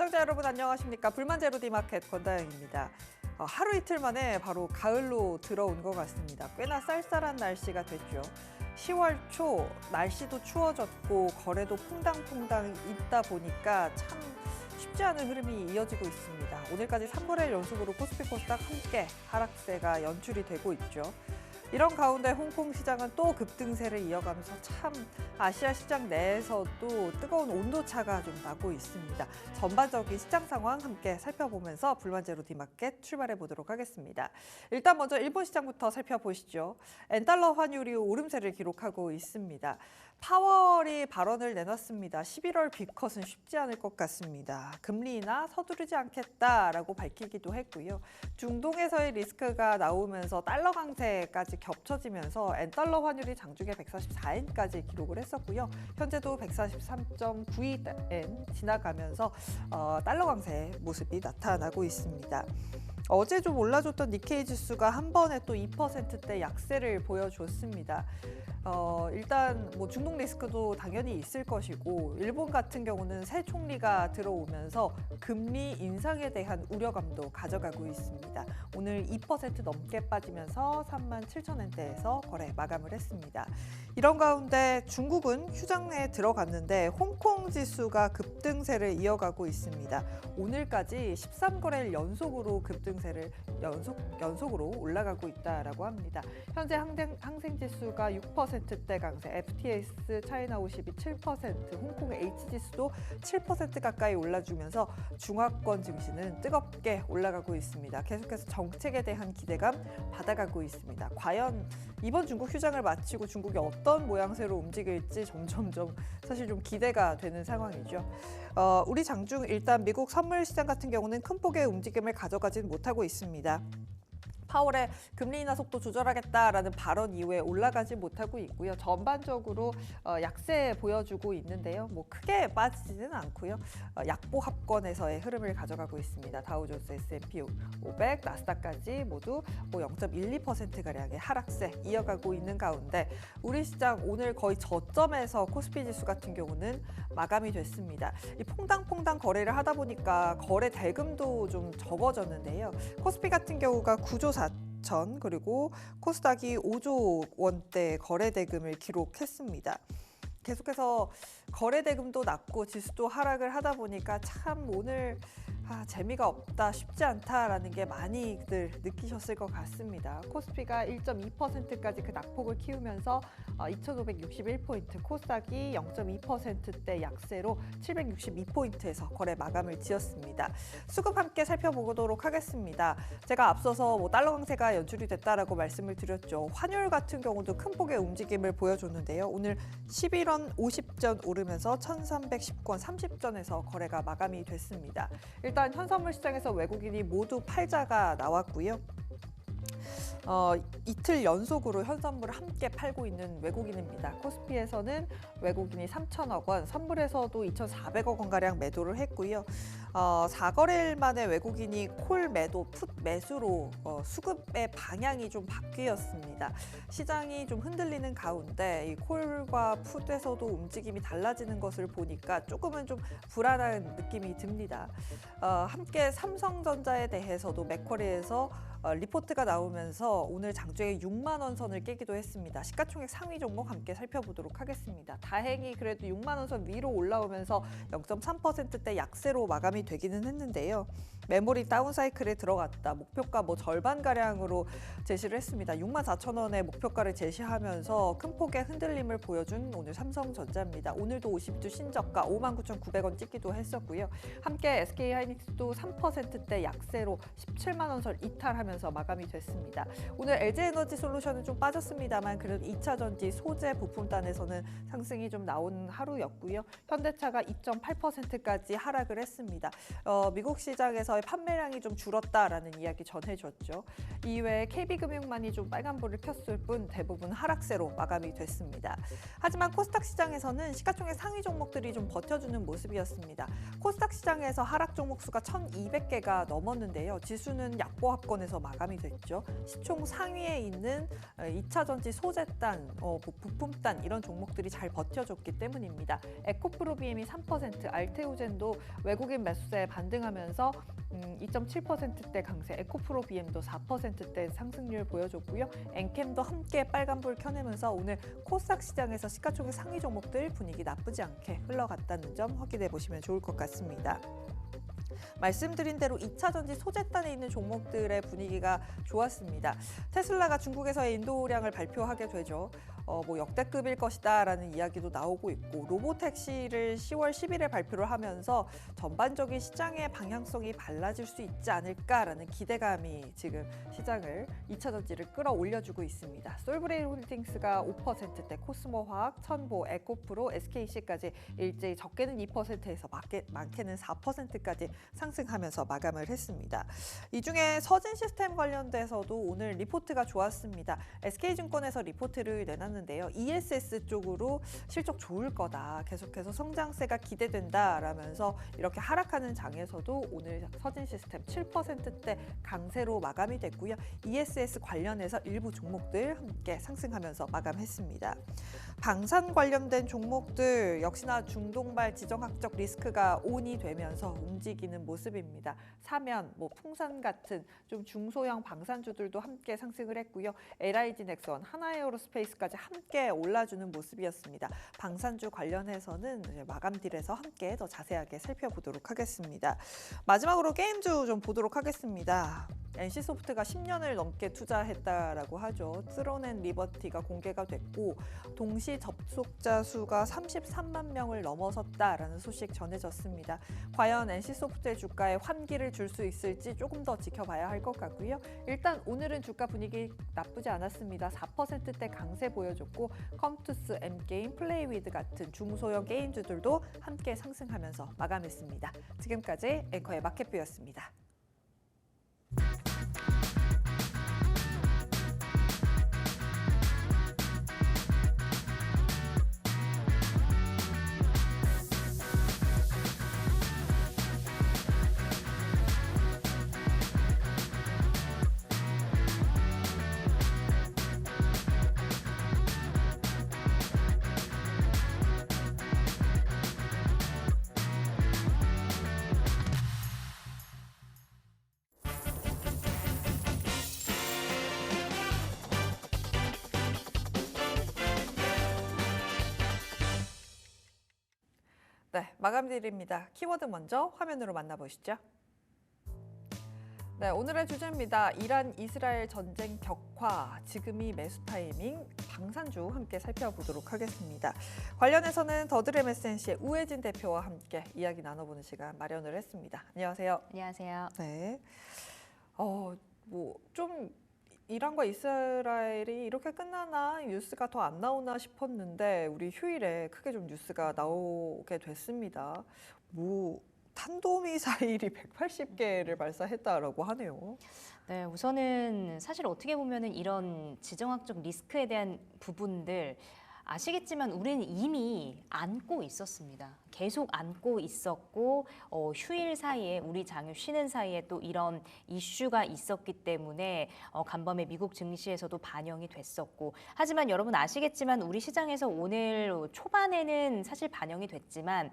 시청자 여러분 안녕하십니까? 불만제로디마켓 권다영입니다. 하루 이틀 만에 바로 가을로 들어온 것 같습니다. 꽤나 쌀쌀한 날씨가 됐죠. 10월 초 날씨도 추워졌고 거래도 퐁당퐁당 있다 보니까 참 쉽지 않은 흐름이 이어지고 있습니다. 오늘까지 3거래일 연속으로 코스피 코스닥 함께 하락세가 연출이 되고 있죠. 이런 가운데 홍콩 시장은 또 급등세를 이어가면서 참 아시아 시장 내에서도 뜨거운 온도차가 좀 나고 있습니다. 전반적인 시장 상황 함께 살펴보면서 불만제로디마켓 출발해 보도록 하겠습니다. 일단 먼저 일본 시장부터 살펴보시죠. 엔달러 환율이 오름세를 기록하고 있습니다. 파월이 발언을 내놨습니다. 11월 빅컷은 쉽지 않을 것 같습니다. 금리 인하 서두르지 않겠다라고 밝히기도 했고요. 중동에서의 리스크가 나오면서 달러 강세까지 겹쳐지면서 엔달러 환율이 장중에 144엔까지 기록을 했었고요. 현재도 143.92엔 지나가면서 달러 강세 모습이 나타나고 있습니다. 어제 좀 올라줬던 니케이 지수가 한 번에 또 2%대 약세를 보여줬습니다. 일단 뭐 중동 리스크도 당연히 있을 것이고 일본 같은 경우는 새 총리가 들어오면서 금리 인상에 대한 우려감도 가져가고 있습니다. 오늘 2% 넘게 빠지면서 37,000엔대에서 거래 마감을 했습니다. 이런 가운데 중국은 휴장에 들어갔는데 홍콩 지수가 급등세를 이어가고 있습니다. 오늘까지 13거래일 연속으로 급등세를 연속으로 올라가고 있다라고 합니다. 현재 항생 지수가 6%대 강세, FTX 차이나 52 7%, 홍콩의 H지수도 7% 가까이 올라주면서 중화권 증시는 뜨겁게 올라가고 있습니다. 계속해서 정책에 대한 기대감 받아가고 있습니다. 과연 이번 중국 휴장을 마치고 중국이 어떤 모양새로 움직일지 점점점 사실 좀 기대가 되는 상황이죠. 우리 장중 일단 미국 선물 시장 같은 경우는 큰 폭의 움직임을 가져가진 못하고 있습니다. 파월의 금리 인하 속도 조절하겠다라는 발언 이후에 올라가지 못하고 있고요. 전반적으로 약세 보여주고 있는데요. 뭐 크게 빠지지는 않고요. 약보합권에서의 흐름을 가져가고 있습니다. 다우존스, S&P 500, 나스닥까지 모두 0.12%가량의 하락세 이어가고 있는 가운데 우리 시장 오늘 거의 저점에서 코스피 지수 같은 경우는 마감이 됐습니다. 이 퐁당퐁당 거래를 하다 보니까 거래 대금도 좀 적어졌는데요. 코스피 같은 경우가 9조 4천 그리고 코스닥이 5조 원대 거래 대금을 기록했습니다. 계속해서 거래 대금도 낮고 지수도 하락을 하다 보니까 참 오늘 재미가 없다, 쉽지 않다라는 게 많이들 느끼셨을 것 같습니다. 코스피가 1.2%까지 그 낙폭을 키우면서 2,561포인트, 코스닥이 0.2%대 약세로 762포인트에서 거래 마감을 지었습니다. 수급 함께 살펴보도록 하겠습니다. 제가 앞서서 달러 강세가 연출이 됐다라고 말씀을 드렸죠. 환율 같은 경우도 큰 폭의 움직임을 보여줬는데요. 오늘 11원 50전 오르면서 1,310권 30전에서 거래가 마감이 됐습니다. 일단 현선물 시장에서 외국인이 모두 팔자가 나왔고요. 이틀 연속으로 현선물을 함께 팔고 있는 외국인입니다. 코스피에서는 외국인이 3천억 원, 선물에서도 2,400억 원가량 매도를 했고요. 4거래일 만에 외국인이 콜 매도, 풋 매수로 수급의 방향이 좀 바뀌었습니다. 시장이 좀 흔들리는 가운데 이 콜과 풋에서도 움직임이 달라지는 것을 보니까 조금은 좀 불안한 느낌이 듭니다. 함께 삼성전자에 대해서도 맥쿼리에서 리포트가 나오면서 오늘 장중에 6만 원 선을 깨기도 했습니다. 시가총액 상위 종목 함께 살펴보도록 하겠습니다. 다행히 그래도 6만 원 선 위로 올라오면서 0.3%대 약세로 마감이 되기는 했는데요. 메모리 다운사이클에 들어갔다. 목표가 절반가량으로 제시를 했습니다. 64,000원의 목표가를 제시하면서 큰 폭의 흔들림을 보여준 오늘 삼성전자입니다. 오늘도 52주 신저가 59,900원 찍기도 했었고요. 함께 SK하이닉스도 3%대 약세로 17만 원 선 이탈하면서 마감이 됐습니다. 오늘 LG에너지솔루션은 좀 빠졌습니다만 그래도 2차전지 소재 부품단에서는 상승이 좀 나온 하루였고요. 현대차가 2.8%까지 하락을 했습니다. 미국 시장에서의 판매량이 좀 줄었다라는 이야기 전해줬죠. 이외에 KB금융만이 좀 빨간불을 켰을 뿐 대부분 하락세로 마감이 됐습니다. 하지만 코스닥 시장에서는 시가총액 상위 종목들이 좀 버텨주는 모습이었습니다. 코스닥 시장에서 하락 종목 수가 1,200개가 넘었는데요. 지수는 약보합권에서 마감이 됐죠. 시총 상위에 있는 2차 전지 소재단, 부품단 이런 종목들이 잘 버텨줬기 때문입니다. 에코프로 BM이 3%, 알테오젠도 외국인 매수세에 반등하면서 2.7%대 강세, 에코프로 BM도 4%대 상승률 보여줬고요. 엔캠도 함께 빨간불 켜내면서 오늘 코스닥 시장에서 시가총액 상위 종목들 분위기 나쁘지 않게 흘러갔다는 점 확인해 보시면 좋을 것 같습니다. 말씀드린 대로 2차 전지 소재단에 있는 종목들의 분위기가 좋았습니다. 테슬라가 중국에서의 인도량을 발표하게 되죠. 역대급일 것이다라는 이야기도 나오고 있고 로보택시를 10월 10일에 발표를 하면서 전반적인 시장의 방향성이 달라질 수 있지 않을까라는 기대감이 지금 시장을 2차 전지를 끌어올려주고 있습니다. 솔브레일 홀딩스가 5%대, 코스모화학, 천보, 에코프로, SKC까지 일제히 적게는 2%에서 많게는 4%까지 상승하면서 마감을 했습니다. 이 중에 서진 시스템 관련돼서도 오늘 리포트가 좋았습니다. SK증권에서 리포트를 내놨는데요. ESS 쪽으로 실적 좋을 거다. 계속해서 성장세가 기대된다라면서 이렇게 하락하는 장에서도 오늘 서진 시스템 7%대 강세로 마감이 됐고요. ESS 관련해서 일부 종목들 함께 상승하면서 마감했습니다. 방산 관련된 종목들 역시나 중동발 지정학적 리스크가 온이 되면서 움직이는 모습입니다. 사면, 풍산 같은 좀 중소형 방산주들도 함께 상승을 했고요. LIG 넥선, 하나에어로스페이스까지 함께 올라주는 모습이었습니다. 방산주 관련해서는 마감딜에서 함께 더 자세하게 살펴보도록 하겠습니다. 마지막으로 게임주 좀 보도록 하겠습니다. NC소프트가 10년을 넘게 투자했다라고 하죠. 스론앤 리버티가 공개가 됐고 동시 접속자 수가 33만 명을 넘어섰다라는 소식 전해졌습니다. 과연 NC소프트의 주가에 환기를 줄 수 있을지 조금 더 지켜봐야 할 것 같고요. 일단 오늘은 주가 분위기 나쁘지 않았습니다. 4%대 강세 보여줬고 컴투스, M게임, 플레이위드 같은 중소형 게임주들도 함께 상승하면서 마감했습니다. 지금까지 앵커의 마켓뷰였습니다. 네, 마감드립니다. 키워드 먼저 화면으로 만나보시죠. 네, 오늘의 주제입니다. 이란 이스라엘 전쟁 격화, 지금이 매수 타이밍, 방산주 함께 살펴보도록 하겠습니다. 관련해서는 더드렘SNC의 우혜진 대표와 함께 이야기 나눠보는 시간 마련을 했습니다. 안녕하세요. 안녕하세요. 네, 좀 이란과 이스라엘이 이렇게 끝나나 뉴스가 더 안 나오나 싶었는데 우리 휴일에 크게 좀 뉴스가 나오게 됐습니다. 탄도미사일이 180개를 발사했다라고 하네요. 네, 우선은 사실 어떻게 보면은 이런 지정학적 리스크에 대한 부분들 아시겠지만 우리는 이미 안고 있었습니다. 계속 안고 있었고 휴일 사이에 우리 장유 쉬는 사이에 또 이런 이슈가 있었기 때문에 간밤에 미국 증시에서도 반영이 됐었고 하지만 여러분 아시겠지만 우리 시장에서 오늘 초반에는 사실 반영이 됐지만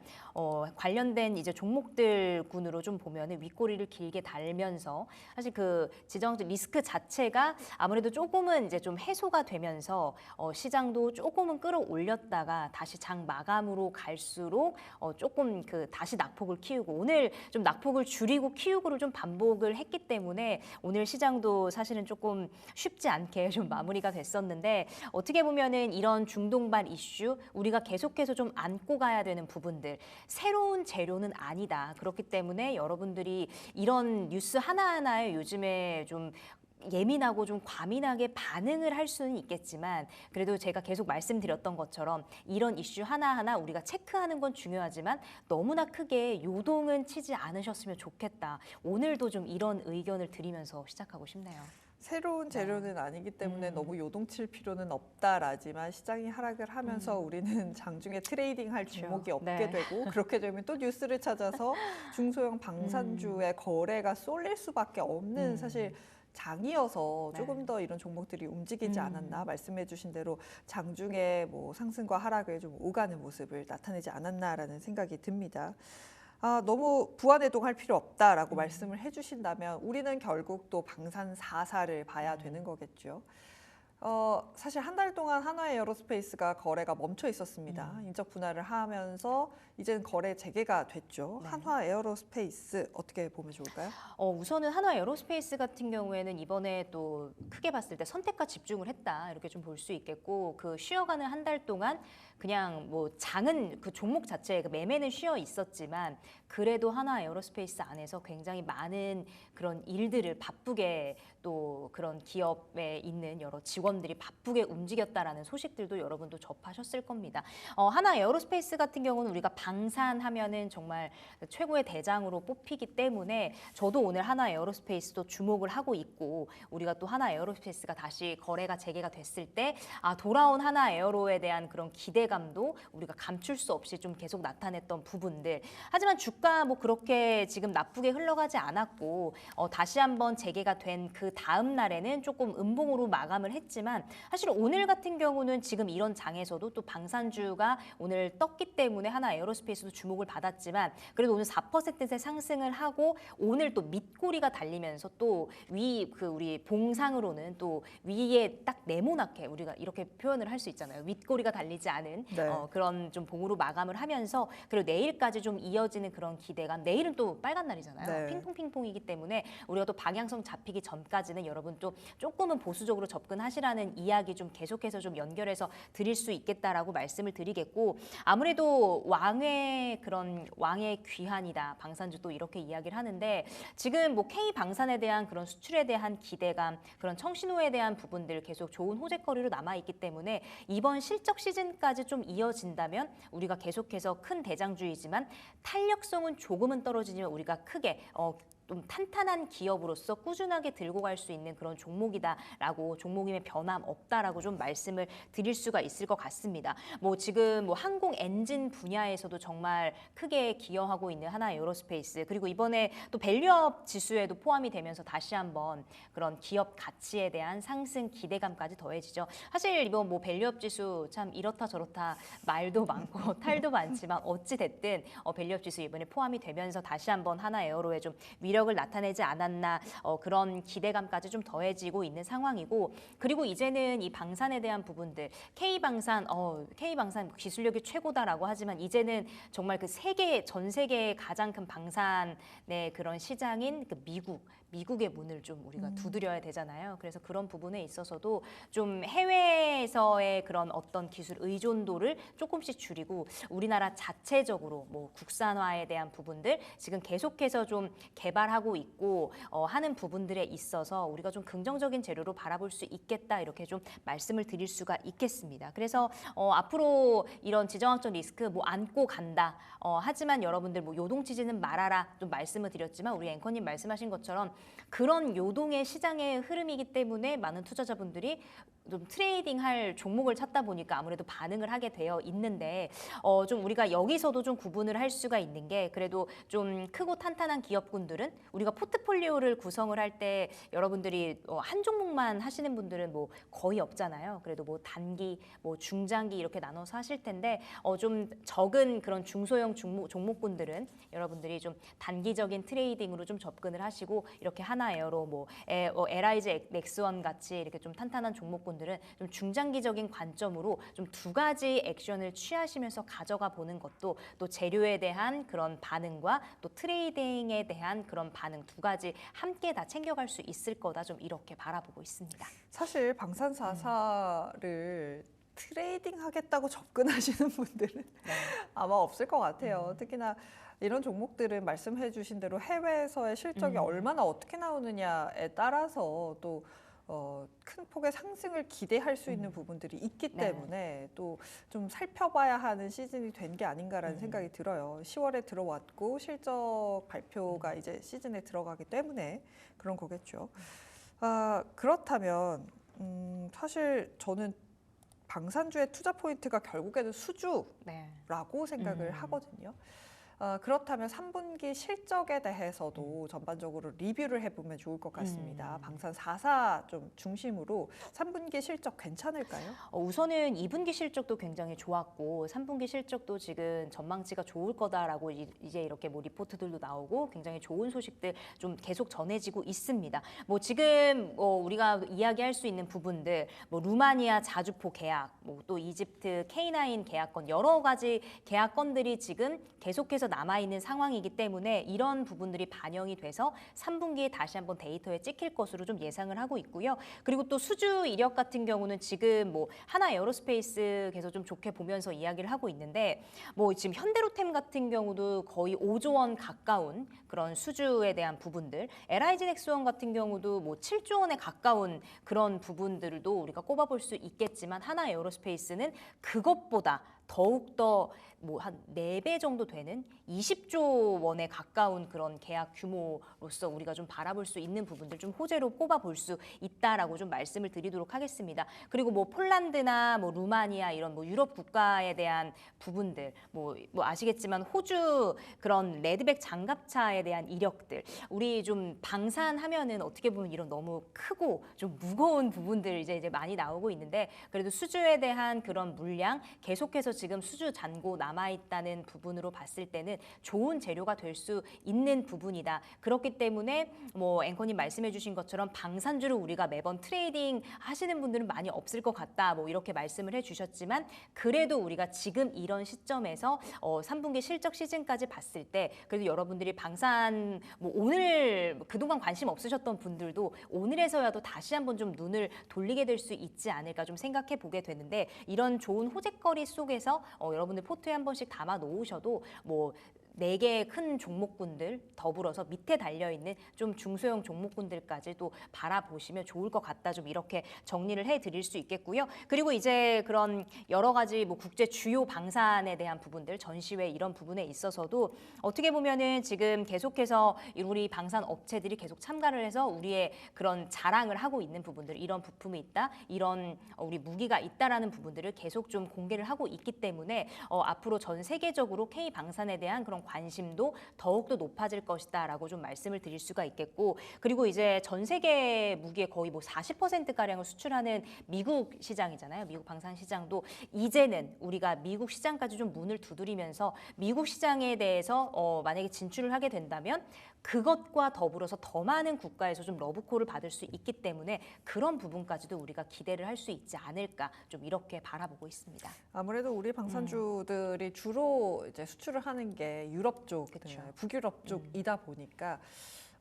관련된 이제 종목들군으로 좀 보면은 윗꼬리를 길게 달면서 사실 그 지정적 리스크 자체가 아무래도 조금은 이제 좀 해소가 되면서 시장도 조금은 끌어올렸다가 다시 장 마감으로 갈수록 조금 다시 낙폭을 키우고 오늘 좀 낙폭을 줄이고 키우고를 좀 반복을 했기 때문에 오늘 시장도 사실은 조금 쉽지 않게 좀 마무리가 됐었는데 어떻게 보면은 이런 중동발 이슈 우리가 계속해서 좀 안고 가야 되는 부분들 새로운 재료는 아니다. 그렇기 때문에 여러분들이 이런 뉴스 하나하나에 요즘에 좀 예민하고 좀 과민하게 반응을 할 수는 있겠지만 그래도 제가 계속 말씀드렸던 것처럼 이런 이슈 하나하나 우리가 체크하는 건 중요하지만 너무나 크게 요동은 치지 않으셨으면 좋겠다. 오늘도 좀 이런 의견을 드리면서 시작하고 싶네요. 새로운 재료는 아니기 때문에 너무 요동칠 필요는 없다라지만 시장이 하락을 하면서 우리는 장중에 트레이딩할 종목이 없게 되고 그렇게 되면 또 뉴스를 찾아서 중소형 방산주의 거래가 쏠릴 수밖에 없는 사실 장이어서 네. 조금 더 이런 종목들이 움직이지 않았나, 말씀해주신 대로 장중에 뭐 상승과 하락을 좀 오가는 모습을 나타내지 않았나라는 생각이 듭니다. 너무 부안해동할 필요 없다라고 말씀을 해주신다면 우리는 결국 또 방산 4사를 봐야 되는 거겠죠. 사실 한 달 동안 한화에어로스페이스가 거래가 멈춰 있었습니다. 인적 분할을 하면서 이제는 거래 재개가 됐죠. 네. 한화에어로스페이스 어떻게 보면 좋을까요? 우선은 한화에어로스페이스 같은 경우에는 이번에 또 크게 봤을 때 선택과 집중을 했다 이렇게 좀 볼 수 있겠고, 그 쉬어가는 한 달 동안 그냥 뭐 장은 그 종목 자체에 그 매매는 쉬어 있었지만 그래도 한화에어로스페이스 안에서 굉장히 많은 그런 일들을 바쁘게, 또 그런 기업에 있는 여러 직원들이 바쁘게 움직였다라는 소식들도 여러분도 접하셨을 겁니다. 한화에어로스페이스 같은 경우는 우리가 방산하면은 정말 최고의 대장으로 뽑히기 때문에 저도 오늘 한화에어로스페이스도 주목을 하고 있고, 우리가 또 한화에어로스페이스가 다시 거래가 재개가 됐을 때 돌아온 한화에어로에 대한 그런 기대감도 우리가 감출 수 없이 좀 계속 나타냈던 부분들. 하지만 주가 뭐 그렇게 지금 나쁘게 흘러가지 않았고, 다시 한번 재개가 된 그 다음 날에는 조금 음봉으로 마감을 했지만, 사실 오늘 같은 경우는 지금 이런 장에서도 또 방산주가 오늘 떴기 때문에 한화에어로스페이스도 주목을 받았지만, 그래도 오늘 4%의 상승을 하고 오늘 또 밑꼬리가 달리면서 또 우리 봉상으로는 또 위에 딱 네모나게 우리가 이렇게 표현을 할 수 있잖아요. 윗꼬리가 달리지 않은 네. 그런 좀 봉으로 마감을 하면서, 그리고 내일까지 좀 이어지는 그런 기대감. 내일은 또 빨간 날이잖아요. 네. 핑퐁핑퐁이기 때문에 우리가 또 방향성 잡히기 전까지는 여러분 또 조금은 보수적으로 접근하시라는 이야기 좀 계속해서 좀 연결해서 드릴 수 있겠다라고 말씀을 드리겠고, 아무래도 왕의 귀환이다, 방산주 또 이렇게 이야기를 하는데, 지금 뭐 K 방산에 대한 그런 수출에 대한 기대감, 그런 청신호에 대한 부분들 계속 좋은 호재거리로 남아 있기 때문에 이번 실적 시즌까지 좀 이어진다면 우리가 계속해서 큰 대장주이지만 탄력성은 조금은 떨어지지만 우리가 크게 좀 탄탄한 기업으로서 꾸준하게 들고 갈 수 있는 그런 종목이다라고, 종목임에 변함 없다라고 좀 말씀을 드릴 수가 있을 것 같습니다. 뭐 지금 뭐 항공 엔진 분야에서도 정말 크게 기여하고 있는 한화에어로스페이스, 그리고 이번에 또 밸류업 지수에도 포함이 되면서 다시 한번 그런 기업 가치에 대한 상승 기대감까지 더해지죠. 사실 이번 뭐 밸류업 지수 참 이렇다 저렇다 말도 많고 탈도 많지만 어찌 됐든 밸류업 지수 이번에 포함이 되면서 다시 한번 한화에어로에 좀 위력을 나타내지 않았나, 그런 기대감까지 좀 더해지고 있는 상황이고, 그리고 이제는 이 방산에 대한 부분들, K방산 기술력이 최고다라고 하지만 이제는 정말 그 전 세계의 가장 큰 방산의 그런 시장인 그 미국의 문을 좀 우리가 두드려야 되잖아요. 그래서 그런 부분에 있어서도 좀 해외에서의 그런 어떤 기술 의존도를 조금씩 줄이고 우리나라 자체적으로 뭐 국산화에 대한 부분들 지금 계속해서 좀 개발하고 있고 하는 부분들에 있어서 우리가 좀 긍정적인 재료로 바라볼 수 있겠다, 이렇게 좀 말씀을 드릴 수가 있겠습니다. 그래서 앞으로 이런 지정학적 리스크 뭐 안고 간다. 하지만 여러분들 뭐 요동치지는 말아라 좀 말씀을 드렸지만, 우리 앵커님 말씀하신 것처럼 그런 요동의 시장의 흐름이기 때문에 많은 투자자분들이 좀 트레이딩할 종목을 찾다 보니까 아무래도 반응을 하게 되어 있는데, 좀 우리가 여기서도 좀 구분을 할 수가 있는 게, 그래도 좀 크고 탄탄한 기업군들은 우리가 포트폴리오를 구성을 할 때 여러분들이 한 종목만 하시는 분들은 뭐 거의 없잖아요. 그래도 뭐 단기, 뭐 중장기 이렇게 나눠서 하실 텐데, 좀 적은 그런 중소형 종목군들은 여러분들이 좀 단기적인 트레이딩으로 좀 접근을 하시고, 이렇게 하나에어로 뭐 LIG 넥스원 같이 이렇게 좀 탄탄한 종목군들은 좀 중장기적인 관점으로 좀 두 가지 액션을 취하시면서 가져가 보는 것도, 또 재료에 대한 그런 반응과 또 트레이딩에 대한 그런 반응 두 가지 함께 다 챙겨갈 수 있을 거다, 좀 이렇게 바라보고 있습니다. 사실 방산사사를 트레이딩 하겠다고 접근하시는 분들은 아마 없을 것 같아요. 특히나 이런 종목들은 말씀해 주신 대로 해외에서의 실적이 얼마나 어떻게 나오느냐에 따라서 또 큰 폭의 상승을 기대할 수 있는 부분들이 있기 때문에 또 좀 살펴봐야 하는 시즌이 된 게 아닌가라는 생각이 들어요. 10월에 들어왔고 실적 발표가 이제 시즌에 들어가기 때문에 그런 거겠죠. 그렇다면 사실 저는 방산주의 투자 포인트가 결국에는 수주라고 생각을 하거든요. 그렇다면 3분기 실적에 대해서도 전반적으로 리뷰를 해보면 좋을 것 같습니다. 방산 4사 좀 중심으로 3분기 실적 괜찮을까요? 우선은 2분기 실적도 굉장히 좋았고 3분기 실적도 지금 전망치가 좋을 거다라고 이제 이렇게 뭐 리포트들도 나오고 굉장히 좋은 소식들 좀 계속 전해지고 있습니다. 뭐 지금 우리가 이야기할 수 있는 부분들, 뭐 루마니아 자주포 계약, 뭐 또 이집트 K9 계약건 여러 가지 계약건들이 지금 계속해서 남아 있는 상황이기 때문에 이런 부분들이 반영이 돼서 3분기에 다시 한번 데이터에 찍힐 것으로 좀 예상을 하고 있고요. 그리고 또 수주 이력 같은 경우는 지금 뭐 하나 에어로스페이스 계속 좀 좋게 보면서 이야기를 하고 있는데 뭐 지금 현대로템 같은 경우도 거의 5조 원 가까운 그런 수주에 대한 부분들, LIG 넥스원 같은 경우도 뭐 7조 원에 가까운 그런 부분들도 우리가 꼽아볼 수 있겠지만 하나 에어로스페이스는 그것보다 더욱더 뭐 한 4배 정도 되는 20조 원에 가까운 그런 계약 규모로서 우리가 좀 바라볼 수 있는 부분들 좀 호재로 꼽아볼 수 있다라고 좀 말씀을 드리도록 하겠습니다. 그리고 뭐 폴란드나 뭐 루마니아 이런 뭐 유럽 국가에 대한 부분들 뭐 아시겠지만 호주 그런 레드백 장갑차에 대한 이력들 우리 좀 방산하면은 어떻게 보면 이런 너무 크고 좀 무거운 부분들 이제 많이 나오고 있는데 그래도 수주에 대한 그런 물량 계속해서 지금 수주 잔고 남아 있다는 부분으로 봤을 때는 좋은 재료가 될 수 있는 부분이다. 그렇기 때문에 뭐 앵커님 말씀해 주신 것처럼 방산주를 우리가 매번 트레이딩 하시는 분들은 많이 없을 것 같다. 뭐 이렇게 말씀을 해 주셨지만 그래도 우리가 지금 이런 시점에서 3분기 실적 시즌까지 봤을 때 그래도 여러분들이 방산 뭐 오늘 그동안 관심 없으셨던 분들도 오늘에서야도 다시 한번 좀 눈을 돌리게 될 수 있지 않을까 좀 생각해 보게 되는데 이런 좋은 호재거리 속에서 여러분들 포트에 한 번씩 담아 놓으셔도 뭐 4개의 큰 종목군들 더불어서 밑에 달려있는 좀 중소형 종목군들까지 또 바라보시면 좋을 것 같다. 좀 이렇게 정리를 해드릴 수 있겠고요. 그리고 이제 그런 여러 가지 뭐 국제 주요 방산에 대한 부분들, 전시회 이런 부분에 있어서도 어떻게 보면은 지금 계속해서 우리 방산 업체들이 계속 참가를 해서 우리의 그런 자랑을 하고 있는 부분들, 이런 부품이 있다, 이런 우리 무기가 있다라는 부분들을 계속 좀 공개를 하고 있기 때문에 앞으로 전 세계적으로 K 방산에 대한 그런 관심도 더욱더 높아질 것이다라고 좀 말씀을 드릴 수가 있겠고 그리고 이제 전 세계 무기의 거의 뭐 40%가량을 수출하는 미국 시장이잖아요. 미국 방산 시장도 이제는 우리가 미국 시장까지 좀 문을 두드리면서 미국 시장에 대해서 만약에 진출을 하게 된다면 그것과 더불어서 더 많은 국가에서 좀 러브콜을 받을 수 있기 때문에 그런 부분까지도 우리가 기대를 할 수 있지 않을까 좀 이렇게 바라보고 있습니다. 아무래도 우리 방산주들이 주로 이제 수출을 하는 게 유럽 쪽, 그쵸. 북유럽 쪽이다 보니까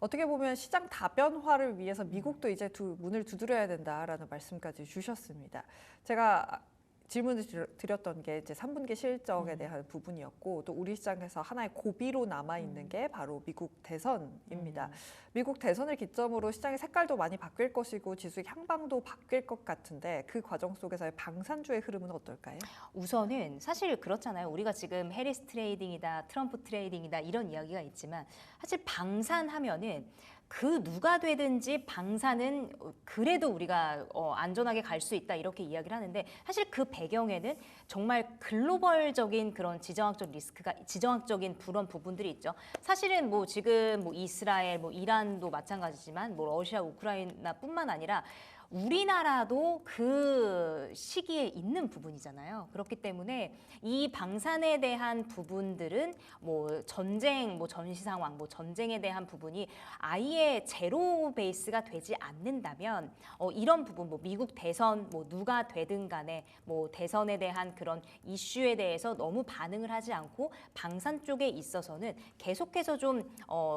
어떻게 보면 시장 다변화를 위해서 미국도 이제 문을 두드려야 된다라는 말씀까지 주셨습니다. 제가 질문을 드렸던 게 이제 3분기 실적에 대한 부분이었고 또 우리 시장에서 하나의 고비로 남아 있는 게 바로 미국 대선입니다. 미국 대선을 기점으로 시장의 색깔도 많이 바뀔 것이고 지수의 향방도 바뀔 것 같은데 그 과정 속에서의 방산주의 흐름은 어떨까요? 우선은 사실 그렇잖아요. 우리가 지금 해리스 트레이딩이다, 트럼프 트레이딩이다 이런 이야기가 있지만 사실 방산하면은 그 누가 되든지 방산은 그래도 우리가 안전하게 갈 수 있다 이렇게 이야기를 하는데 사실 그 배경에는 정말 글로벌적인 그런 지정학적 리스크가 지정학적인 그런 부분들이 있죠. 사실은 뭐 지금 뭐 이스라엘, 뭐 이란도 마찬가지지만 뭐 러시아, 우크라이나뿐만 아니라 우리나라도 그 시기에 있는 부분이잖아요. 그렇기 때문에 이 방산에 대한 부분들은 뭐 전쟁, 뭐 전시 상황, 뭐 전쟁에 대한 부분이 아예 제로 베이스가 되지 않는다면 이런 부분, 뭐 미국 대선, 뭐 누가 되든 간에 뭐 대선에 대한 그런 이슈에 대해서 너무 반응을 하지 않고 방산 쪽에 있어서는 계속해서 좀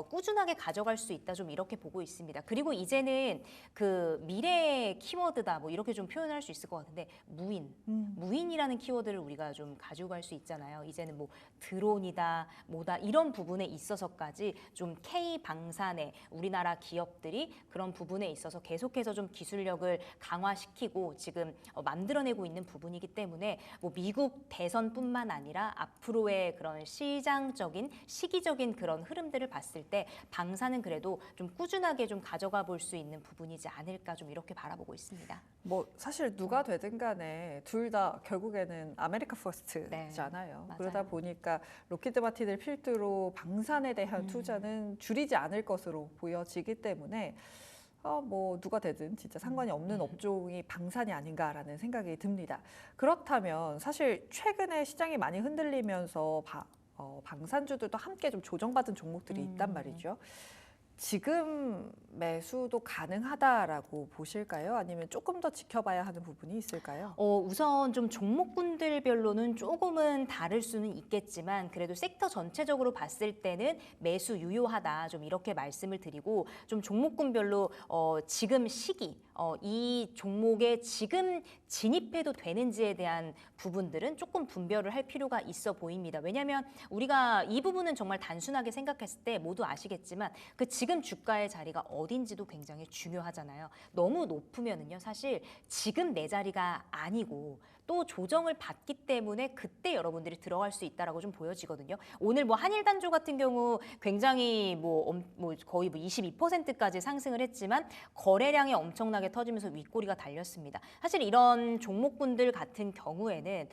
꾸준하게 가져갈 수 있다, 좀 이렇게 보고 있습니다. 그리고 이제는 그 미래 키워드다 뭐 이렇게 좀 표현할 수 있을 것 같은데 무인이라는 키워드를 우리가 좀 가지고 갈 수 있잖아요. 이제는 뭐 드론이다 뭐다 이런 부분에 있어서까지 좀 K 방산의 우리나라 기업들이 그런 부분에 있어서 계속해서 좀 기술력을 강화시키고 지금 만들어내고 있는 부분이기 때문에 뭐 미국 대선뿐만 아니라 앞으로의 그런 시장적인 시기적인 그런 흐름들을 봤을 때 방산은 그래도 좀 꾸준하게 좀 가져가 볼 수 있는 부분이지 않을까 좀 이렇게 바라. 바라보고 있습니다. 뭐 사실 누가 되든 간에 둘 다 결국에는 아메리카 퍼스트잖아요. 네, 그러다 맞아요. 보니까 로키드 마틴을 필두로 방산에 대한 투자는 줄이지 않을 것으로 보여지기 때문에 뭐 누가 되든 진짜 상관이 없는 업종이 방산이 아닌가라는 생각이 듭니다. 그렇다면 사실 최근에 시장이 많이 흔들리면서 방산주들도 함께 좀 조정받은 종목들이 있단 말이죠. 지금 매수도 가능하다라고 보실까요? 아니면 조금 더 지켜봐야 하는 부분이 있을까요? 우선 좀 종목군들별로는 조금은 다를 수는 있겠지만 그래도 섹터 전체적으로 봤을 때는 매수 유효하다 좀 이렇게 말씀을 드리고 좀 종목군별로 지금 시기 이 종목에 지금 진입해도 되는지에 대한 부분들은 조금 분별을 할 필요가 있어 보입니다. 왜냐하면 우리가 이 부분은 정말 단순하게 생각했을 때 모두 아시겠지만 그 지금 주가의 자리가 어딘지도 굉장히 중요하잖아요. 너무 높으면은요 사실 지금 내 자리가 아니고 또 조정을 받기 때문에 그때 여러분들이 들어갈 수 있다라고 좀 보여지거든요. 오늘 뭐 한일단조 같은 경우 굉장히 뭐 거의 22%까지 상승을 했지만 거래량이 엄청나게 터지면서 윗꼬리가 달렸습니다. 사실 이런 종목군들 같은 경우에는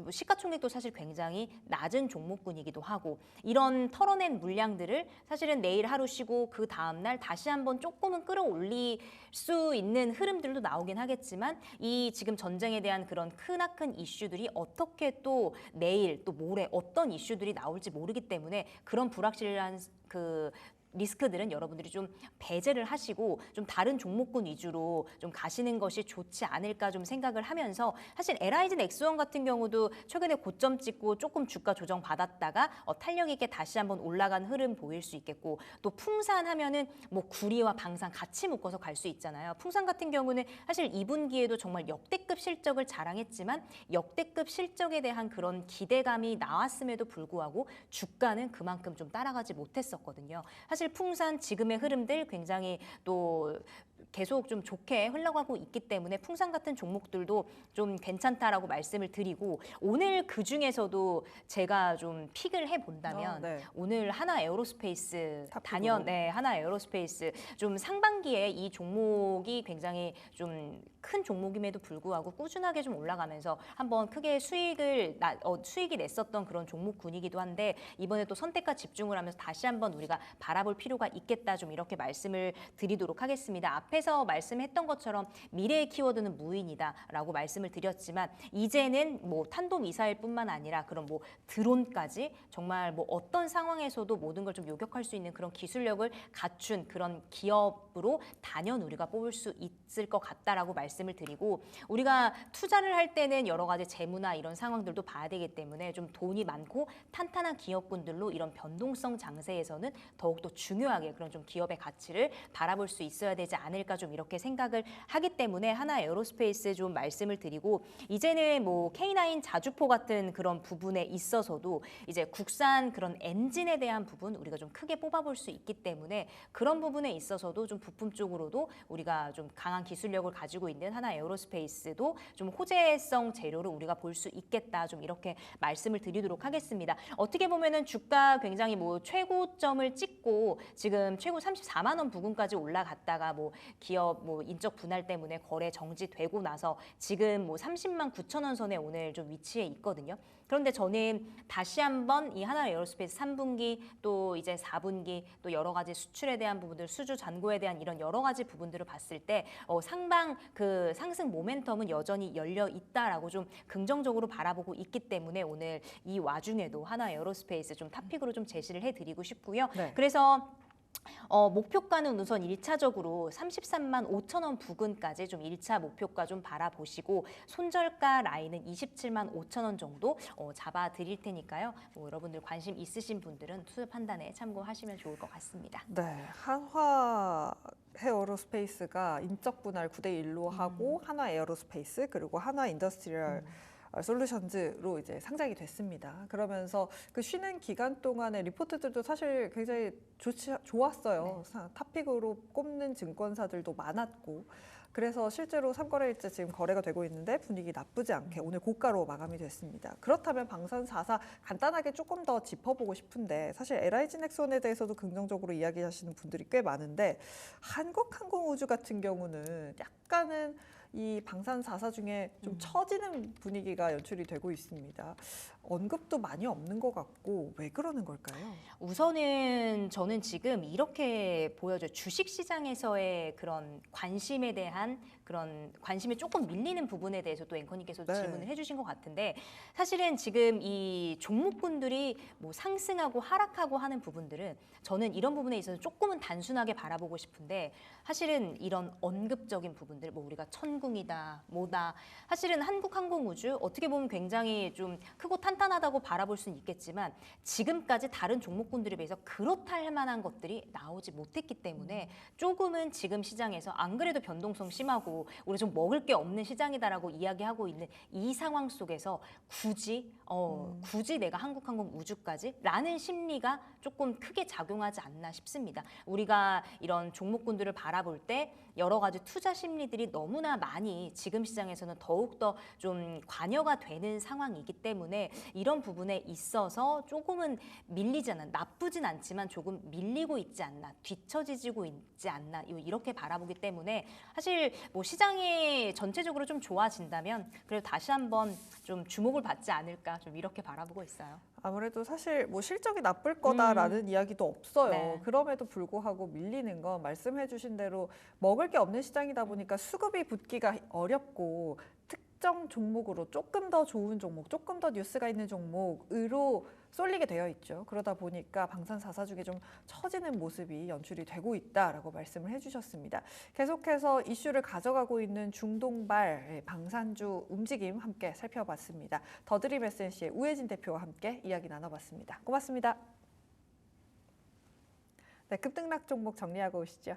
시가총액도 사실 굉장히 낮은 종목군이기도 하고 이런 털어낸 물량들을 사실은 내일 하루 쉬고 그 다음날 다시 한번 조금은 끌어올릴 수 있는 흐름들도 나오긴 하겠지만 이 지금 전쟁에 대한 그런 크나큰 이슈들이 어떻게 또 내일 또 모레 어떤 이슈들이 나올지 모르기 때문에 그런 불확실한 그 리스크들은 여러분들이 좀 배제를 하시고 좀 다른 종목군 위주로 좀 가시는 것이 좋지 않을까 좀 생각을 하면서 사실 LIG 넥스원 같은 경우도 최근에 고점 찍고 조금 주가 조정 받았다가 탄력 있게 다시 한번 올라간 흐름 보일 수 있겠고 또 풍산 하면은 뭐 구리와 방산 같이 묶어서 갈 수 있잖아요. 풍산 같은 경우는 사실 2분기에도 정말 역대급 실적을 자랑했지만 역대급 실적에 대한 그런 기대감이 나왔음에도 불구하고 주가는 그만큼 좀 따라가지 못했었거든요. 사실 풍산 지금의 흐름들 굉장히 또 계속 좀 좋게 흘러가고 있기 때문에 풍산 같은 종목들도 좀 괜찮다라고 말씀을 드리고 오늘 그 중에서도 제가 좀 픽을 해본다면 네. 오늘 하나 에어로스페이스 탑픽으로. 하나 에어로스페이스 좀 상반기에 이 종목이 굉장히 좀 큰 종목임에도 불구하고 꾸준하게 좀 올라가면서 한번 크게 수익이 냈었던 그런 종목군이기도 한데 이번에 또 선택과 집중을 하면서 다시 한번 우리가 바라볼 필요가 있겠다 좀 이렇게 말씀을 드리도록 하겠습니다. 앞에서 말씀했던 것처럼 미래의 키워드는 무인이다라고 말씀을 드렸지만 이제는 뭐 탄도미사일뿐만 아니라 그런 뭐 드론까지 정말 뭐 어떤 상황에서도 모든 걸 좀 요격할 수 있는 그런 기술력을 갖춘 그런 기업으로 단연 우리가 뽑을 수 있을 것 같다라고 말씀을 드리고 우리가 투자를 할 때는 여러 가지 재무나 이런 상황들도 봐야 되기 때문에 좀 돈이 많고 탄탄한 기업군들로 이런 변동성 장세에서는 더욱더 중요하게 그런 좀 기업의 가치를 바라볼 수 있어야 되지 않을까 좀 이렇게 생각을 하기 때문에 하나 에어로스페이스 좀 말씀을 드리고 이제는 뭐 K9 자주포 같은 그런 부분에 있어서도 이제 국산 그런 엔진에 대한 부분 우리가 좀 크게 뽑아볼 수 있기 때문에 그런 부분에 있어서도 좀 부품 쪽으로도 우리가 좀 강한 기술력을 가지고 있는 하나 에어로스페이스도 좀 호재성 재료를 우리가 볼 수 있겠다 좀 이렇게 말씀을 드리도록 하겠습니다. 어떻게 보면은 주가 굉장히 뭐 최고점을 찍고 지금 최고 34만 원 부근까지 올라갔다가 뭐 기업 뭐 인적 분할 때문에 거래 정지되고 나서 지금 뭐 30만 9천 원 선에 오늘 좀 위치해 있거든요. 그런데 저는 다시 한번 이 하나 에어로스페이스 3분기 또 이제 4분기 또 여러 가지 수출에 대한 부분들 수주 잔고에 대한 이런 여러 가지 부분들을 봤을 때 상방 그 상승 모멘텀은 여전히 열려 있다라고 좀 긍정적으로 바라보고 있기 때문에 오늘 이 와중에도 하나 에어로스페이스 좀 탑픽으로 좀 제시를 해드리고 싶고요. 네. 그래서 목표가는 우선 1차적으로 33만 5천 원 부근까지 좀 1차 목표가 좀 바라보시고 손절가 라인은 27만 5천 원 정도 잡아 드릴 테니까요. 뭐 여러분들 관심 있으신 분들은 투자 판단에 참고하시면 좋을 것 같습니다. 네, 한화 에어로스페이스가 인적 분할 9대1로 하고 한화 에어로스페이스 그리고 한화 인더스트리얼 솔루션즈로 이제 상장이 됐습니다. 그러면서 그 쉬는 기간 동안의 리포트들도 사실 굉장히 좋았어요. 탑픽으로 꼽는 증권사들도 많았고 그래서 실제로 3거래일째 지금 거래가 되고 있는데 분위기 나쁘지 않게 오늘 고가로 마감이 됐습니다. 그렇다면 방산 4사 간단하게 조금 더 짚어보고 싶은데 사실 LI진엑스원에 대해서도 긍정적으로 이야기하시는 분들이 꽤 많은데 한국항공우주 같은 경우는 약간은 이 방산 4사 중에 좀 처지는 분위기가 연출이 되고 있습니다. 언급도 많이 없는 것 같고 왜 그러는 걸까요? 우선은 저는 지금 이렇게 보여져요. 주식시장에서의 그런 관심에 대한 그런 관심이 조금 밀리는 부분에 대해서 또 앵커님께서도 네. 질문을 해주신 것 같은데 사실은 지금 이 종목군들이 뭐 상승하고 하락하고 하는 부분들은 저는 이런 부분에 있어서 조금은 단순하게 바라보고 싶은데 사실은 이런 언급적인 부분들 뭐 우리가 천궁이다 뭐다 사실은 한국항공우주 어떻게 보면 굉장히 좀 크고 탄탄하다고 바라볼 수는 있겠지만 지금까지 다른 종목군들에 비해서 그렇다 할 만한 것들이 나오지 못했기 때문에 조금은 지금 시장에서 안 그래도 변동성 심하고 우리 좀 먹을 게 없는 시장이다라고 이야기하고 있는 이 상황 속에서 굳이 내가 한국항공우주까지 라는 심리가 조금 크게 작용하지 않나 싶습니다. 우리가 이런 종목군들을 바라볼 때 여러 가지 투자 심리들이 너무나 많이 지금 시장에서는 더욱더 좀 관여가 되는 상황이기 때문에 이런 부분에 있어서 조금은 밀리지 않나, 나쁘진 않지만 조금 밀리고 있지 않나, 뒤처지고 있지 않나 이렇게 바라보기 때문에 사실 뭐 시장이 전체적으로 좀 좋아진다면 그래도 다시 한번 좀 주목을 받지 않을까 좀 이렇게 바라보고 있어요. 아무래도 사실 뭐 실적이 나쁠 거다라는 이야기도 없어요. 네. 그럼에도 불구하고 밀리는 건 말씀해 주신 대로 먹을 게 없는 시장이다 보니까 수급이 붙기가 어렵고 특정 종목으로 조금 더 좋은 종목, 조금 더 뉴스가 있는 종목으로 쏠리게 되어 있죠. 그러다 보니까 방산 4사 중에 좀 처지는 모습이 연출이 되고 있다라고 말씀을 해주셨습니다. 계속해서 이슈를 가져가고 있는 중동발 방산주 움직임 함께 살펴봤습니다. 더드림 SNC의 우혜진 대표와 함께 이야기 나눠봤습니다. 고맙습니다. 네, 급등락 종목 정리하고 오시죠.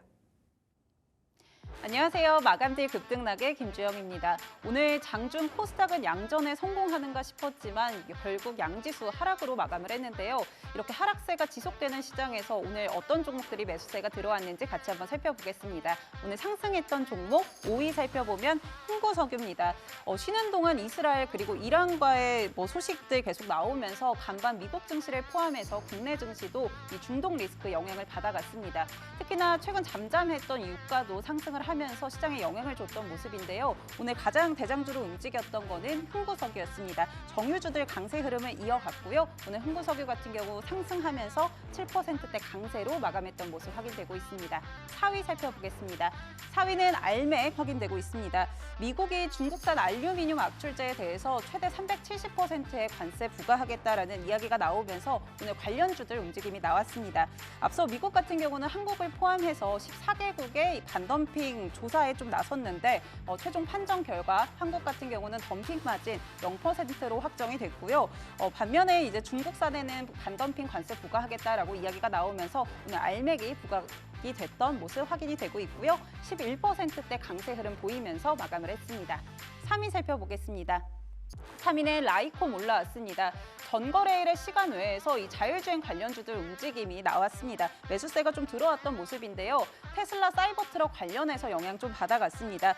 안녕하세요. 마감딜 급등락의 김주영입니다. 오늘 장중 코스닥은 양전에 성공하는가 싶었지만 결국 양지수 하락으로 마감을 했는데요. 이렇게 하락세가 지속되는 시장에서 오늘 어떤 종목들이 매수세가 들어왔는지 같이 한번 살펴보겠습니다. 오늘 상승했던 종목 5위 살펴보면 흥구석유입니다. 쉬는 동안 이스라엘 그리고 이란과의 소식들 계속 나오면서 간밤 미국 증시를 포함해서 국내 증시도 이 중동 리스크 영향을 받아갔습니다. 특히나 최근 잠잠했던 유가도 상승을 하면서 시장에 영향을 줬던 모습인데요. 오늘 가장 대장주로 움직였던 거는 흥구석유였습니다. 정유주들 강세 흐름을 이어갔고요. 오늘 흥구석유 같은 경우 상승하면서 7%대 강세로 마감했던 모습 확인되고 있습니다. 4위 살펴보겠습니다. 4위는 알맥 확인되고 있습니다. 미국이 중국산 알루미늄 압출제에 대해서 최대 370%의 관세 부과하겠다라는 이야기가 나오면서 오늘 관련주들 움직임이 나왔습니다. 앞서 미국 같은 경우는 한국을 포함해서 14개국의 반덤핑 조사에 좀 나섰는데 최종 판정 결과 한국 같은 경우는 덤핑 마진 0%로 확정이 됐고요. 반면에 이제 중국산에는 반덤핑 관세 부과하겠다라고 이야기가 나오면서 오늘 알맥이 부각이 됐던 모습 확인이 되고 있고요. 11%대 강세 흐름 보이면서 마감을 했습니다. 3위 살펴보겠습니다. 3위는 라이콤 올라왔습니다. 전거래일의 시간 외에서 이 자율주행 관련주들 움직임이 나왔습니다. 매수세가 좀 들어왔던 모습인데요. 테슬라 사이버트럭 관련해서 영향 좀 받아갔습니다.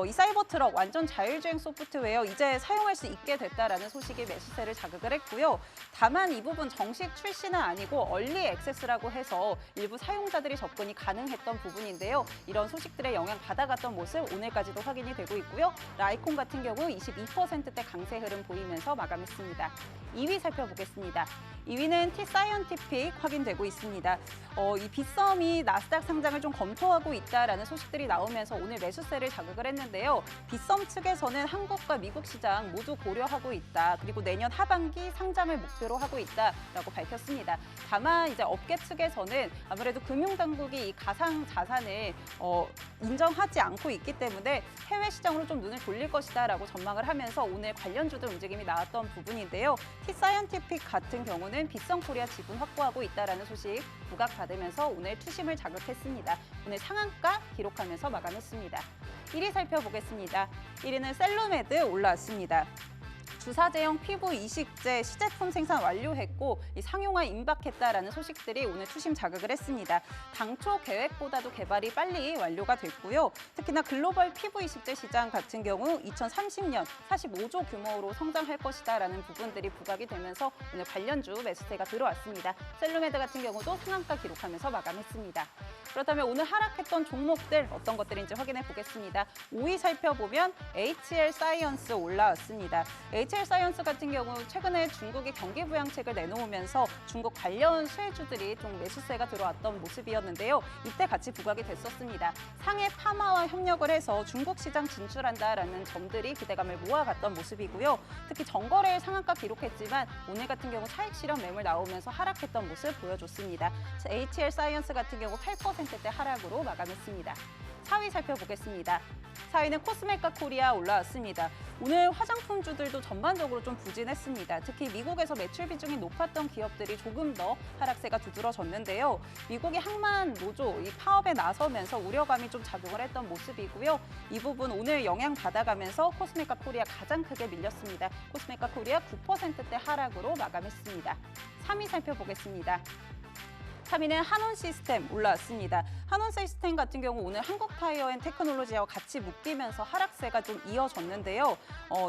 이 사이버트럭 완전 자율주행 소프트웨어 이제 사용할 수 있게 됐다라는 소식이 매수세를 자극을 했고요. 다만 이 부분 정식 출시는 아니고 얼리 액세스라고 해서 일부 사용자들이 접근이 가능했던 부분인데요. 이런 소식들의 영향 받아갔던 모습 오늘까지도 확인이 되고 있고요. 라이콤 같은 경우 22%대 강세 흐름 보이면서 마감했습니다. 2위 살펴보겠습니다. 2위는 T-사이언티픽 확인되고 있습니다. 이 빗썸이 나스닥 상장을 좀 검토하고 있다라는 소식들이 나오면서 오늘 매수세를 자극을 했는데요. 빗썸 측에서는 한국과 미국 시장 모두 고려하고 있다. 그리고 내년 하반기 상장을 목표로 하고 있다라고 밝혔습니다. 다만 이제 업계 측에서는 아무래도 금융당국이 이 가상 자산을 인정하지 않고 있기 때문에 해외 시장으로 좀 눈을 돌릴 것이다라고 전망을 하면서 오늘 관련주들 움직임이 나왔던 부분인데요. T-사이언티픽 같은 경우는 빗썸 코리아 지분 확보하고 있다라는 소식 부각받으면서 오늘 투심을 자극했습니다. 오늘 상한가 기록하면서 마감했습니다. 1위 살펴보겠습니다. 1위는 셀로메드 올라왔습니다. 주사제형 피부 이식제 시제품 생산 완료했고 이 상용화 임박했다라는 소식들이 오늘 투심 자극을 했습니다. 당초 계획보다도 개발이 빨리 완료가 됐고요. 특히나 글로벌 피부 이식제 시장 같은 경우 2030년 45조 규모로 성장할 것이다라는 부분들이 부각이 되면서 오늘 관련주 매수세가 들어왔습니다. 셀루메드 같은 경우도 상한가 기록하면서 마감했습니다. 그렇다면 오늘 하락했던 종목들 어떤 것들인지 확인해 보겠습니다. 5위 살펴보면 HL 사이언스 올라왔습니다. HL 사이언스 같은 경우 최근에 중국이 경기 부양책을 내놓으면서 중국 관련 수혜주들이 좀 매수세가 들어왔던 모습이었는데요. 이때 같이 부각이 됐었습니다. 상해 파마와 협력을 해서 중국 시장 진출한다라는 점들이 기대감을 모아갔던 모습이고요. 특히 정거래일 상한가 기록했지만 오늘 같은 경우 차익 실현 매물 나오면서 하락했던 모습 보여줬습니다. HL 사이언스 같은 경우 8%대 하락으로 마감했습니다. 4위 살펴보겠습니다. 4위는 코스메카 코리아 올라왔습니다. 오늘 화장품주들도 전반적으로 좀 부진했습니다. 특히 미국에서 매출 비중이 높았던 기업들이 조금 더 하락세가 두드러졌는데요. 미국의 항만 노조 이 파업에 나서면서 우려감이 좀 작용을 했던 모습이고요. 이 부분 오늘 영향 받아가면서 코스메카 코리아 가장 크게 밀렸습니다. 코스메카 코리아 9%대 하락으로 마감했습니다. 3위 살펴보겠습니다. 3위는 한온 시스템 올라왔습니다. 한온 시스템 같은 경우 오늘 한국타이어앤테크놀로지와 같이 묶이면서 하락세가 좀 이어졌는데요.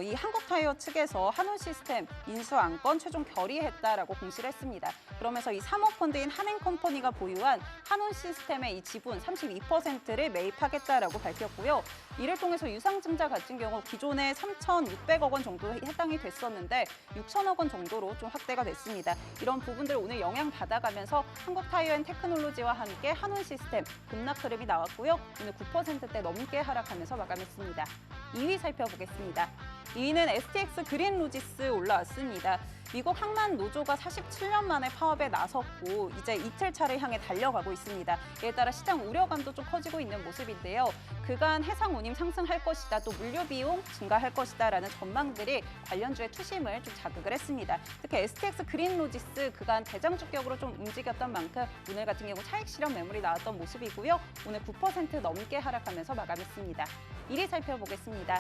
이 한국타이어 측에서 한온 시스템 인수 안건 최종 결의했다라고 공시를 했습니다. 그러면서 이 사모펀드인 한행컴퍼니가 보유한 한온 시스템의 이 지분 32%를 매입하겠다라고 밝혔고요. 이를 통해서 유상증자 같은 경우 기존에 3,600억 원 정도 해당이 됐었는데 6천억 원 정도로 좀 확대가 됐습니다. 이런 부분들 오늘 영향 받아가면서 한국타이어앤테크놀로지와 함께 한온 시스템 급락 흐름이 나왔고요. 오늘 9%대 넘게 하락하면서 마감했습니다. 2위 살펴보겠습니다. 2위는 STX 그린로지스 올라왔습니다. 미국 항만 노조가 47년 만에 파업에 나섰고 이제 이틀차를 향해 달려가고 있습니다. 이에 따라 시장 우려감도 좀 커지고 있는 모습인데요. 그간 해상 운임 상승할 것이다, 또 물류 비용 증가할 것이다라는 전망들이 관련주의 투심을 좀 자극을 했습니다. 특히 STX 그린로지스 그간 대장주격으로 좀 움직였던 만큼 오늘 같은 경우 차익 실현 매물이 나왔던 모습이고요. 오늘 9% 넘게 하락하면서 마감했습니다. 1위 살펴보겠습니다.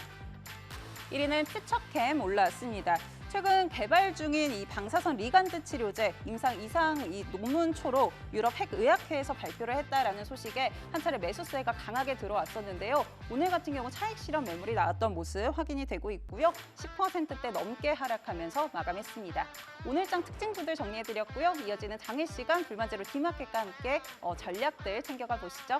1위는 퓨처캠 올라왔습니다. 최근 개발 중인 이 방사선 리간드 치료제 임상 이상 이 논문초로 유럽 핵의학회에서 발표를 했다라는 소식에 한 차례 매수세가 강하게 들어왔었는데요. 오늘 같은 경우 차익 실현 매물이 나왔던 모습 확인이 되고 있고요. 10%대 넘게 하락하면서 마감했습니다. 오늘장 특징주들 정리해드렸고요. 이어지는 장일 시간 불만제로 디마켓과 함께 전략들 챙겨가 보시죠.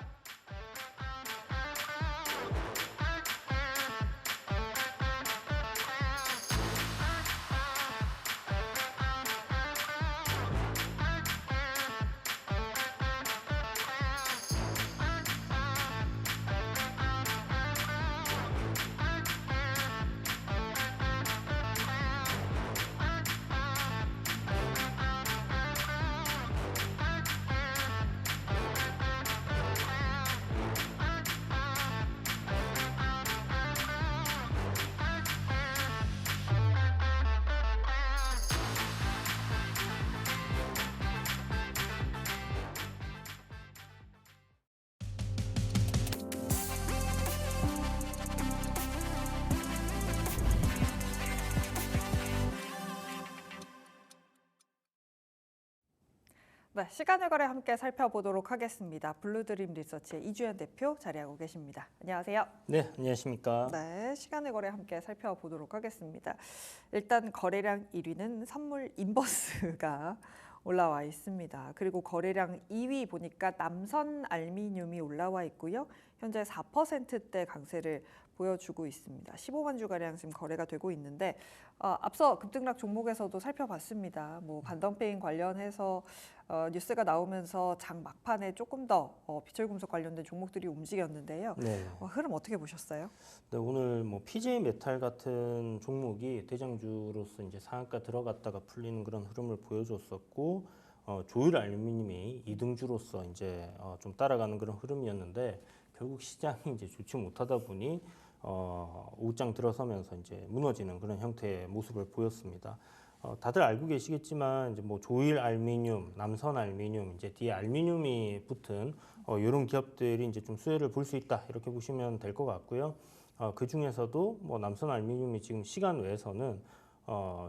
네, 시간의 거래 함께 살펴보도록 하겠습니다. 블루드림 리서치의 이주연 대표 자리하고 계십니다. 안녕하세요. 네, 안녕하십니까. 네, 시간의 거래 함께 살펴보도록 하겠습니다. 일단 거래량 1위는 선물 인버스가 올라와 있습니다. 그리고 거래량 2위 보니까 남선 알미늄이 올라와 있고요. 현재 4%대 강세를 보여주고 있습니다. 15만 주가량 지금 거래가 되고 있는데 앞서 급등락 종목에서도 살펴봤습니다. 뭐 반덤페인 관련해서 뉴스가 나오면서 장 막판에 조금 더 비철금속 관련된 종목들이 움직였는데요. 네. 흐름 어떻게 보셨어요? 네, 오늘 뭐 PJ 메탈 같은 종목이 대장주로서 이제 상한가 들어갔다가 풀리는 그런 흐름을 보여줬었고 조일 알루미늄이 2등주로서 이제 좀 따라가는 그런 흐름이었는데 결국 시장이 이제 좋지 못하다 보니 오후장 들어서면서 이제 무너지는 그런 형태의 모습을 보였습니다. 다들 알고 계시겠지만 이제 뭐 조일 알미늄, 남선 알미늄, 이제 뒤에 알미늄이 붙은 이런 기업들이 이제 좀 수혜를 볼 수 있다 이렇게 보시면 될 것 같고요. 그 중에서도 뭐 남선 알미늄이 지금 시간 외에서는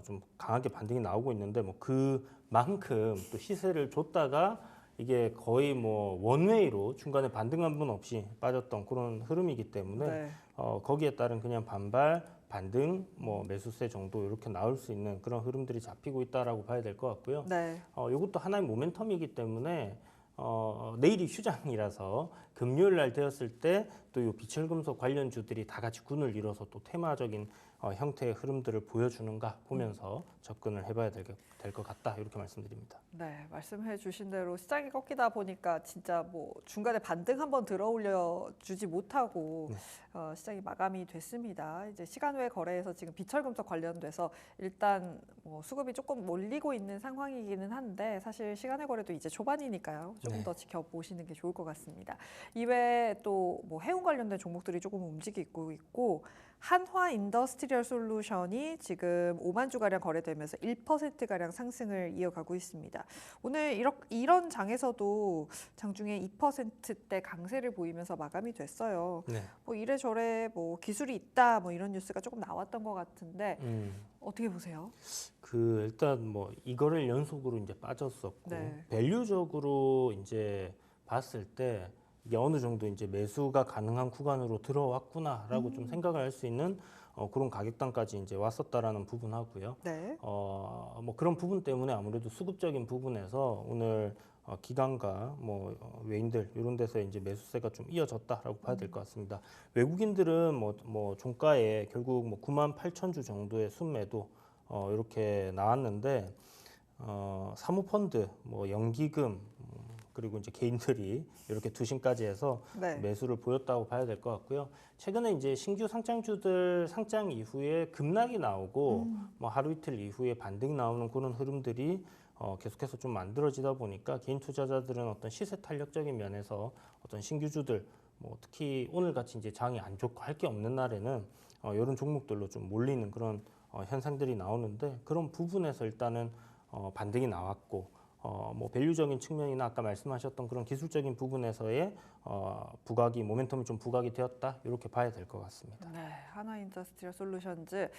좀 강하게 반등이 나오고 있는데 뭐 그만큼 또 시세를 줬다가 이게 거의 뭐 원웨이로 중간에 반등 한 번 없이 빠졌던 그런 흐름이기 때문에 네. 거기에 따른 그냥 반발, 반등, 뭐 매수세 정도 이렇게 나올 수 있는 그런 흐름들이 잡히고 있다라고 봐야 될 것 같고요. 네. 이것도 하나의 모멘텀이기 때문에 내일이 휴장이라서 금요일 날 되었을 때 또 이 비철금속 관련주들이 다 같이 군을 이뤄서 또 테마적인 형태의 흐름들을 보여주는가 보면서 접근을 해봐야 될 것 같다 이렇게 말씀드립니다. 네, 말씀해 주신 대로 시장이 꺾이다 보니까 진짜 뭐 중간에 반등 한번 들어올려 주지 못하고 시장이 마감이 됐습니다. 이제 시간 외 거래에서 지금 비철금속 관련돼서 일단 뭐 수급이 조금 몰리고 있는 상황이기는 한데 사실 시간 외 거래도 이제 초반이니까요. 조금 네. 더 지켜보시는 게 좋을 것 같습니다. 이외에 또 뭐 해운 관련된 종목들이 조금 움직이고 있고 한화 인더스트리얼 솔루션이 지금 5만 주가량 거래되면서 1%가량 상승을 이어가고 있습니다. 오늘 이런 장에서도 장중에 2%대 강세를 보이면서 마감이 됐어요. 네. 뭐 이래저래 뭐 기술이 있다 뭐 이런 뉴스가 조금 나왔던 것 같은데 어떻게 보세요? 일단 뭐 이거를 연속으로 이제 빠졌었고 네. 밸류적으로 이제 봤을 때 이게 어느 정도 이제 매수가 가능한 구간으로 들어왔구나라고 좀 생각을 할 수 있는 그런 가격단까지 이제 왔었다라는 부분하고요. 네. 뭐 그런 부분 때문에 아무래도 수급적인 부분에서 오늘 기관과 뭐 외인들 이런 데서 이제 매수세가 좀 이어졌다라고 봐야 될 것 같습니다. 외국인들은 뭐 종가에 결국 뭐 9만 8천 주 정도의 순매도 이렇게 나왔는데 사모펀드, 뭐 연기금 그리고 이제 개인들이 이렇게 투신까지 해서 네. 매수를 보였다고 봐야 될 것 같고요. 최근에 이제 신규 상장주들 상장 이후에 급락이 나오고 뭐 하루 이틀 이후에 반등 나오는 그런 흐름들이 계속해서 좀 만들어지다 보니까 개인 투자자들은 어떤 시세 탄력적인 면에서 어떤 신규주들 뭐 특히 오늘 같이 이제 장이 안 좋고 할 게 없는 날에는 이런 종목들로 좀 몰리는 그런 현상들이 나오는데 그런 부분에서 일단은 반등이 나왔고 뭐 밸류적인 측면이나 아까 말씀하셨던 그런 기술적인 부분에서의 부각이 모멘텀이 좀 부각이 되었다 이렇게 봐야 될 것 같습니다. 네, 하나 인더스트리얼 솔루션즈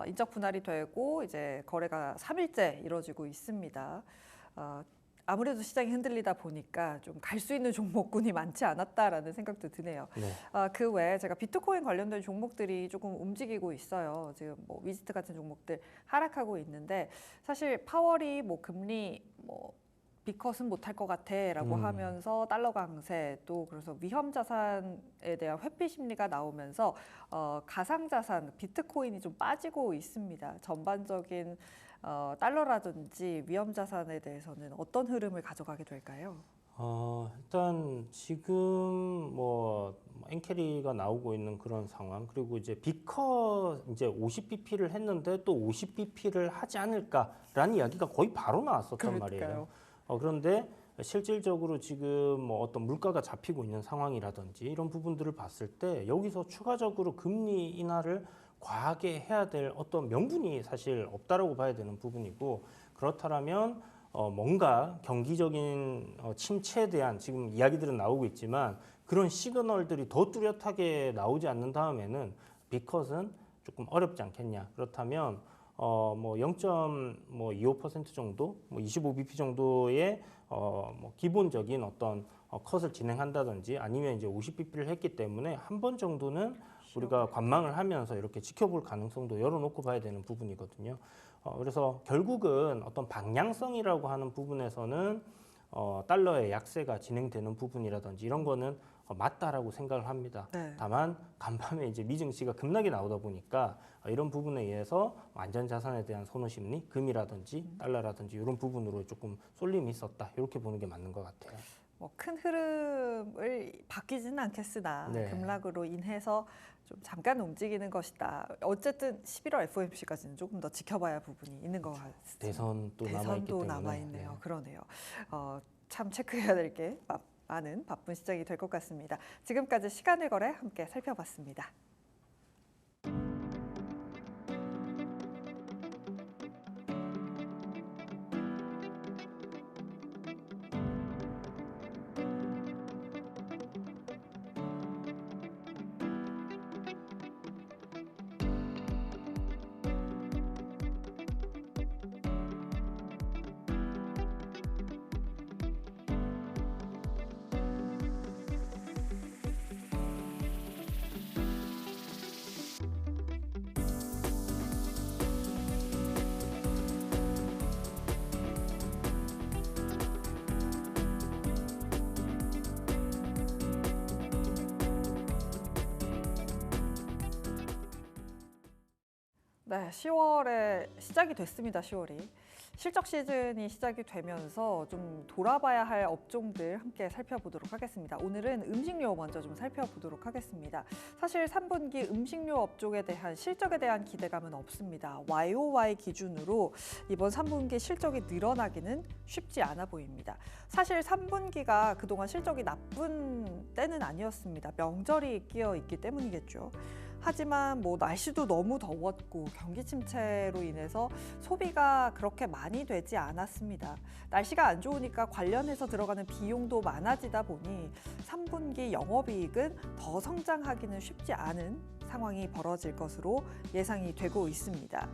인적 분할이 되고 이제 거래가 3일째 이루어지고 있습니다. 아무래도 시장이 흔들리다 보니까 좀 갈 수 있는 종목군이 많지 않았다라는 생각도 드네요. 네. 그 외에 제가 비트코인 관련된 종목들이 조금 움직이고 있어요. 지금 뭐 위즈트 같은 종목들 하락하고 있는데 사실 파월이 뭐 금리 뭐 비컷은 못할 것 같아라고 하면서 달러 강세 또 그래서 위험 자산에 대한 회피 심리가 나오면서 가상 자산 비트코인이 좀 빠지고 있습니다. 전반적인 달러라든지 위험 자산에 대해서는 어떤 흐름을 가져가게 될까요? 일단 지금 뭐 엔캐리가 나오고 있는 그런 상황 그리고 이제 비커 이제 50bp를 했는데 또 50bp를 하지 않을까라는 이야기가 거의 바로 나왔었단 말이에요. 그런데 실질적으로 지금 뭐 어떤 물가가 잡히고 있는 상황이라든지 이런 부분들을 봤을 때 여기서 추가적으로 금리 인하를 과하게 해야 될 어떤 명분이 사실 없다라고 봐야 되는 부분이고 그렇다면 뭔가 경기적인 침체에 대한 지금 이야기들은 나오고 있지만 그런 시그널들이 더 뚜렷하게 나오지 않는 다음에는 비컷은 조금 어렵지 않겠냐. 그렇다면 뭐 0.25% 정도, 뭐 25bp 정도의 뭐 기본적인 어떤 컷을 진행한다든지 아니면 이제 50bp를 했기 때문에 한 번 정도는 우리가 관망을 하면서 이렇게 지켜볼 가능성도 열어놓고 봐야 되는 부분이거든요. 그래서 결국은 어떤 방향성이라고 하는 부분에서는 달러의 약세가 진행되는 부분이라든지 이런 거는 맞다라고 생각을 합니다. 네. 다만 간밤에 이제 미증시가 급락이 나오다 보니까 이런 부분에 의해서 안전자산에 대한 선호 심리, 금이라든지 달러라든지 이런 부분으로 조금 쏠림이 있었다. 이렇게 보는 게 맞는 것 같아요. 뭐 큰 흐름을 바뀌지는 않겠으나 네. 급락으로 인해서 좀 잠깐 움직이는 것이다. 어쨌든 11월 FOMC까지는 조금 더 지켜봐야 할 부분이 있는 것 같습니다. 대선도 남아있기 대선도 때문에. 남아있네요. 네. 그러네요. 참 체크해야 될 게 많은 바쁜 시장이 될 것 같습니다. 지금까지 시간을 거래 함께 살펴봤습니다. 네, 10월에 시작이 됐습니다. 10월이. 실적 시즌이 시작이 되면서 좀 돌아봐야 할 업종들 함께 살펴보도록 하겠습니다. 오늘은 음식료 먼저 좀 살펴보도록 하겠습니다. 사실 3분기 음식료 업종에 대한 실적에 대한 기대감은 없습니다. YOY 기준으로 이번 3분기 실적이 늘어나기는 쉽지 않아 보입니다. 사실 3분기가 그동안 실적이 나쁜 때는 아니었습니다. 명절이 끼어 있기 때문이겠죠. 하지만 뭐 날씨도 너무 더웠고 경기 침체로 인해서 소비가 그렇게 많이 되지 않았습니다. 날씨가 안 좋으니까 관련해서 들어가는 비용도 많아지다 보니 3분기 영업이익은 더 성장하기는 쉽지 않은 상황이 벌어질 것으로 예상이 되고 있습니다.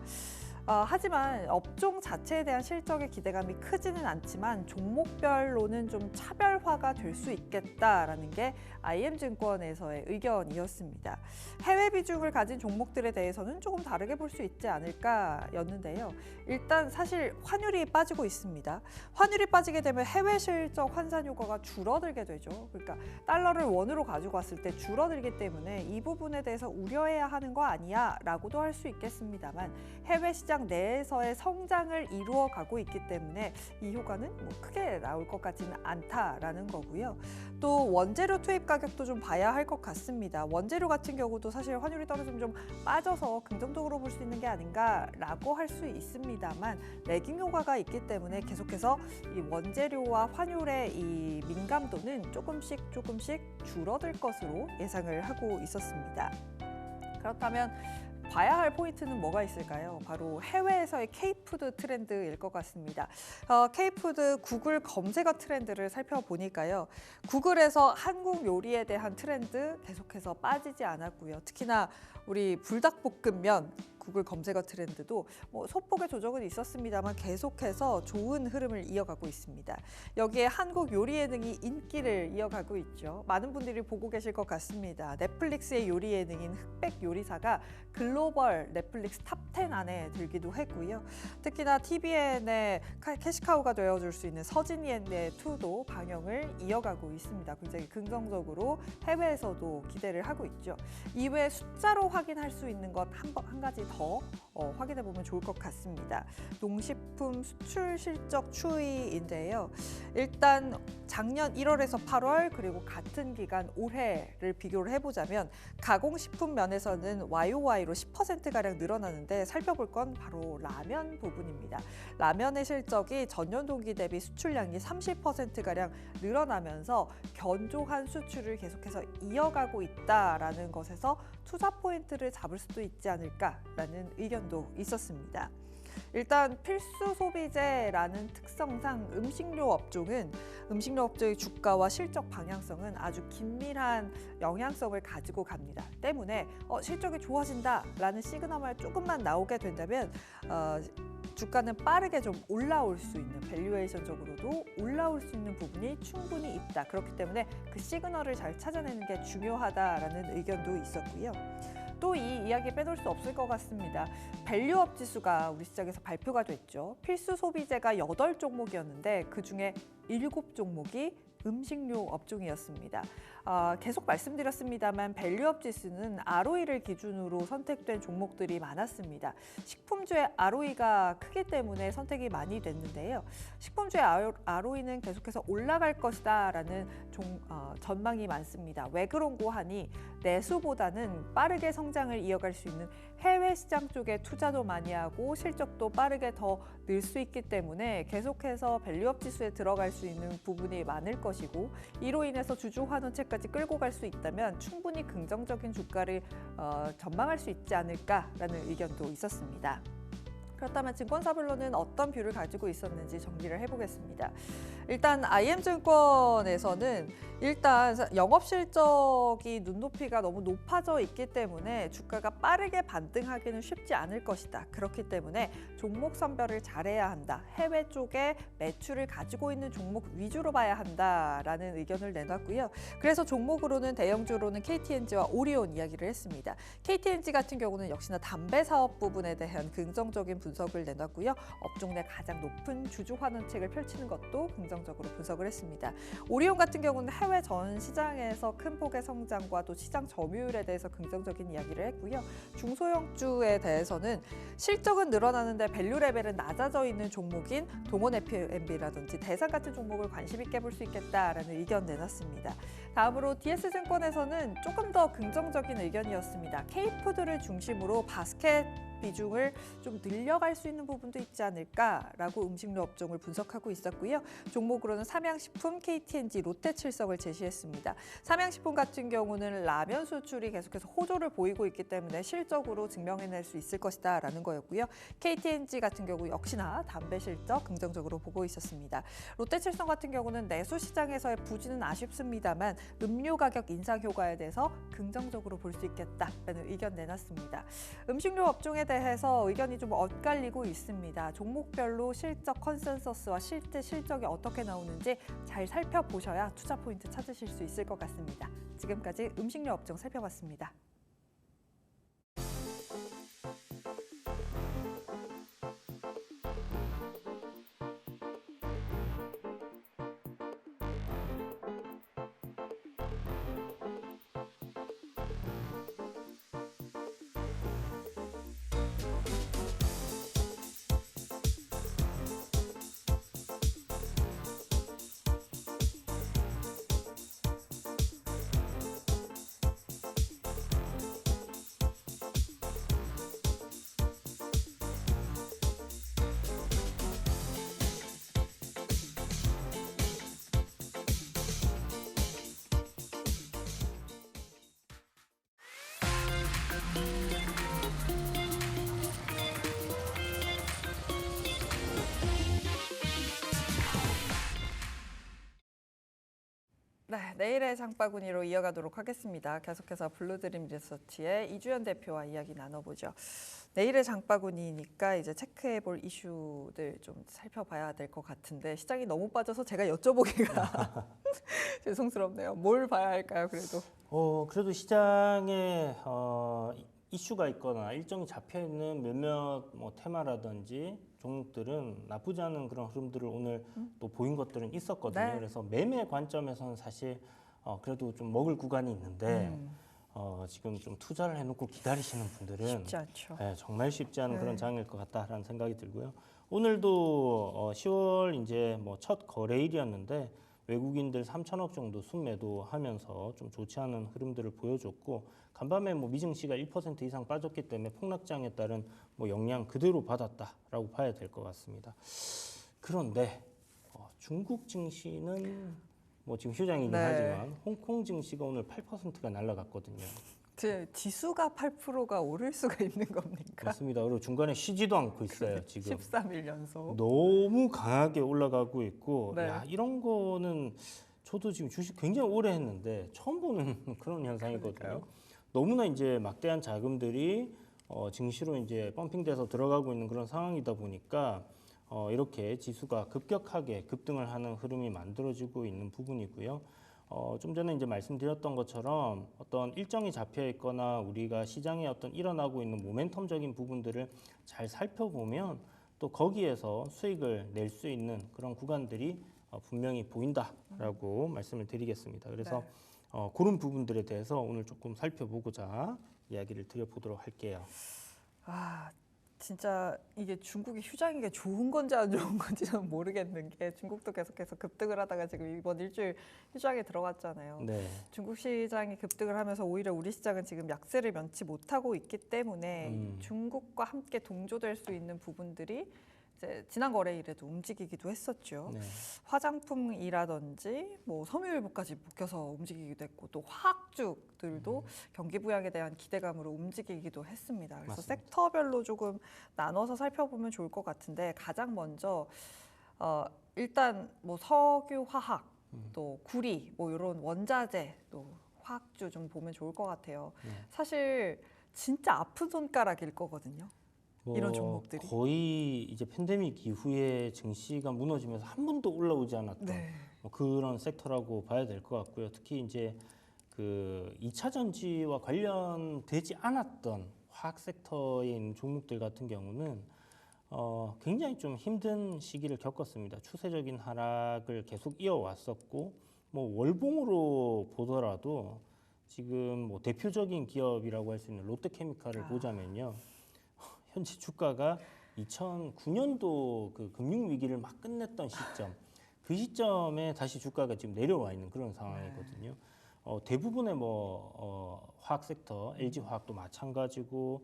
하지만 업종 자체에 대한 실적의 기대감이 크지는 않지만 종목별로는 좀 차별화가 될 수 있겠다라는 게 IM증권에서의 의견이었습니다. 해외 비중을 가진 종목들에 대해서는 조금 다르게 볼 수 있지 않을까였는데요. 일단 사실 환율이 빠지고 있습니다. 환율이 빠지게 되면 해외 실적 환산 효과가 줄어들게 되죠. 그러니까 달러를 원으로 가지고 왔을 때 줄어들기 때문에 이 부분에 대해서 우려해야 하는 거 아니야 라고도 할 수 있겠습니다만 해외 시장 내에서의 성장을 이루어가고 있기 때문에 이 효과는 뭐 크게 나올 것 같지는 않다라는 거고요. 또 원재료 투입 가격도 좀 봐야 할 것 같습니다. 원재료 같은 경우도 사실 환율이 떨어지면 좀 빠져서 긍정적으로 볼 수 있는 게 아닌가라고 할 수 있습니다만 레깅 효과가 있기 때문에 계속해서 이 원재료와 환율의 이 민감도는 조금씩 줄어들 것으로 예상을 하고 있었습니다. 그렇다면 봐야 할 포인트는 뭐가 있을까요? 바로 해외에서의 K푸드 트렌드일 것 같습니다. K푸드 구글 검색어 트렌드를 살펴보니까요. 구글에서 한국 요리에 대한 트렌드 계속해서 빠지지 않았고요. 특히나 우리 불닭볶음면 구글 검색어 트렌드도 소폭의 조정은 있었습니다만 계속해서 좋은 흐름을 이어가고 있습니다. 여기에 한국 요리 예능이 인기를 이어가고 있죠. 많은 분들이 보고 계실 것 같습니다. 넷플릭스의 요리 예능인 흑백 요리사가 글로벌 넷플릭스 탑 10 안에 들기도 했고요. 특히나 TVN의 캐시카우가 되어줄 수 있는 서진이의 2도 방영을 이어가고 있습니다. 굉장히 긍정적으로 해외에서도 기대를 하고 있죠. 이외에 숫자로 확인할 수 있는 것 한 가지 더 확인해 보면 좋을 것 같습니다. 농식품 수출 실적 추이인데요. 일단 작년 1월에서 8월 그리고 같은 기간 올해를 비교를 해보자면 가공식품 면에서는 YOY로 10%가량 늘어나는데 살펴볼 건 바로 라면 부분입니다. 라면의 실적이 전년 동기 대비 수출량이 30%가량 늘어나면서 견조한 수출을 계속해서 이어가고 있다라는 것에서 투자 포인트를 잡을 수도 있지 않을까라는 의견도 있었습니다. 일단 필수 소비재라는 특성상 음식료 업종은 음식료 업종의 주가와 실적 방향성은 아주 긴밀한 영향성을 가지고 갑니다. 때문에 실적이 좋아진다라는 시그널만 조금만 나오게 된다면 주가는 빠르게 좀 올라올 수 있는 밸류에이션적으로도 올라올 수 있는 부분이 충분히 있다. 그렇기 때문에 그 시그널을 잘 찾아내는 게 중요하다라는 의견도 있었고요. 또 이 이야기 빼놓을 수 없을 것 같습니다. 밸류업 지수가 우리 시장에서 발표가 됐죠. 필수 소비재가 8종목이었는데 그중에 7종목이 음식료 업종이었습니다. 계속 말씀드렸습니다만 밸류업 지수는 ROE를 기준으로 선택된 종목들이 많았습니다. 식품주의 ROE가 크기 때문에 선택이 많이 됐는데요. 식품주의 ROE는 계속해서 올라갈 것이다라는 전망이 많습니다. 왜 그런고 하니 내수보다는 빠르게 성장을 이어갈 수 있는 해외 시장 쪽에 투자도 많이 하고 실적도 빠르게 더 늘 수 있기 때문에 계속해서 밸류업 지수에 들어갈 수 있는 부분이 많을 것이고 이로 인해서 주주 환원체까지 끌고 갈 수 있다면 충분히 긍정적인 주가를 전망할 수 있지 않을까라는 의견도 있었습니다. 그렇다면 증권사별로는 어떤 뷰를 가지고 있었는지 정리를 해보겠습니다. 일단 IM증권에서는 일단 영업실적이 눈높이가 너무 높아져 있기 때문에 주가가 빠르게 반등하기는 쉽지 않을 것이다. 그렇기 때문에 종목 선별을 잘해야 한다. 해외 쪽에 매출을 가지고 있는 종목 위주로 봐야 한다라는 의견을 내놨고요. 그래서 종목으로는 대형주로는 KTNG와 오리온 이야기를 했습니다. KTNG 같은 경우는 역시나 담배 사업 부분에 대한 긍정적인 분석을 내놨고요. 업종 내 가장 높은 주주 환원책을 펼치는 것도 긍정 긍정적으로 분석을 했습니다. 오리온 같은 경우는 해외 전 시장에서 큰 폭의 성장과 또 시장 점유율에 대해서 긍정적인 이야기를 했고요. 중소형주에 대해서는 실적은 늘어나는데 밸류 레벨은 낮아져 있는 종목인 동원 F&B라든지 대상 같은 종목을 관심 있게 볼 수 있겠다라는 의견 내놨습니다. 다음으로 DS증권에서는 조금 더 긍정적인 의견이었습니다. K푸드를 중심으로 바스켓 비중을 좀 늘려갈 수 있는 부분도 있지 않을까라고 음식료 업종을 분석하고 있었고요. 종목으로는 삼양식품, KT&G, 롯데칠성을 제시했습니다. 삼양식품 같은 경우는 라면 수출이 계속해서 호조를 보이고 있기 때문에 실적으로 증명해낼 수 있을 것이다라는 거였고요. KT&G 같은 경우 역시나 담배 실적 긍정적으로 보고 있었습니다. 롯데칠성 같은 경우는 내수 시장에서의 부진은 아쉽습니다만 음료 가격 인상 효과에 대해서 긍정적으로 볼 수 있겠다라는 의견 내놨습니다. 음식료 업종에 대해서 의견이 좀 엇갈리고 있습니다. 종목별로 실적 컨센서스와 실제 실적이 어떻게 나오는지 잘 살펴보셔야 투자 포인트 찾으실 수 있을 것 같습니다. 지금까지 음식료 업종 살펴봤습니다. 네, 내일의 장바구니로 이어가도록 하겠습니다. 계속해서 블루드림 리서치의 이주연 대표와 이야기 나눠보죠. 내일의 장바구니니까 이제 체크해볼 이슈들 좀 살펴봐야 될 것 같은데 시장이 너무 빠져서 제가 여쭤보기가 죄송스럽네요. 뭘 봐야 할까요, 그래도? 그래도 시장에 이슈가 있거나 일정이 잡혀 있는 몇몇 뭐 테마라든지 종목들은 나쁘지 않은 그런 흐름들을 오늘 또 보인 것들은 있었거든요. 네. 그래서 매매 관점에서는 사실 그래도 좀 먹을 구간이 있는데 지금 좀 투자를 해놓고 기다리시는 분들은 쉽지 않죠. 정말 쉽지 않은 네. 그런 장일 것 같다라는 생각이 들고요. 오늘도 10월 이제 뭐 첫 거래일이었는데 외국인들 3천억 정도 순매도하면서 좀 좋지 않은 흐름들을 보여줬고 간밤에 뭐 미증시가 1% 이상 빠졌기 때문에 폭락장에 따른 뭐 영향 그대로 받았다라고 봐야 될 것 같습니다. 그런데 중국 증시는 뭐 지금 휴장이긴 네. 하지만 홍콩 증시가 오늘 8%가 날아갔거든요. 지수가 8%가 오를 수가 있는 겁니까? 맞습니다. 그리고 중간에 쉬지도 않고 있어요. 지금 13일 연속. 너무 강하게 올라가고 있고 네. 야, 이런 거는 저도 지금 주식 굉장히 오래 했는데 처음 보는 그런 현상이거든요. 그러니까요. 너무나 이제 막대한 자금들이 증시로 이제 펌핑돼서 들어가고 있는 그런 상황이다 보니까 이렇게 지수가 급격하게 급등을 하는 흐름이 만들어지고 있는 부분이고요. 좀 전에 이제 말씀드렸던 것처럼 어떤 일정이 잡혀 있거나 우리가 시장에 어떤 일어나고 있는 모멘텀적인 부분들을 잘 살펴보면 또 거기에서 수익을 낼 수 있는 그런 구간들이 분명히 보인다라고 말씀을 드리겠습니다. 그래서 네. 그런 부분들에 대해서 오늘 조금 살펴보고자 이야기를 드려보도록 할게요. 진짜 이게 중국이 휴장인 게 좋은 건지 안 좋은 건지는 모르겠는 게 중국도 계속해서 급등을 하다가 지금 이번 일주일 휴장에 들어갔잖아요. 네. 중국 시장이 급등을 하면서 오히려 우리 시장은 지금 약세를 면치 못하고 있기 때문에 중국과 함께 동조될 수 있는 부분들이 이제 지난 거래일에도 움직이기도 했었죠. 네. 화장품이라든지 뭐 섬유유부까지 묶여서 움직이기도 했고 또 화학주들도 경기 부양에 대한 기대감으로 움직이기도 했습니다. 그래서 맞습니다. 섹터별로 조금 나눠서 살펴보면 좋을 것 같은데 가장 먼저 일단 뭐 석유, 화학, 또 구리 뭐 이런 원자재 또 화학주 좀 보면 좋을 것 같아요. 네. 사실 진짜 아픈 손가락일 거거든요. 뭐 이런 종목들이. 거의 이제 팬데믹 이후에 증시가 무너지면서 한 번도 올라오지 않았던 뭐 그런 섹터라고 봐야 될 것 같고요. 특히 이제 그 2차 전지와 관련되지 않았던 화학 섹터에 있는 종목들 같은 경우는 굉장히 좀 힘든 시기를 겪었습니다. 추세적인 하락을 계속 이어왔었고, 뭐 월봉으로 보더라도 지금 뭐 대표적인 기업이라고 할 수 있는 롯데케미칼을 보자면요, 현재 주가가 2009년도 그 금융 위기를 막 끝냈던 시점, 그 시점에 다시 주가가 지금 내려와 있는 그런 상황이거든요. 대부분의 화학 섹터, LG 화학도 마찬가지고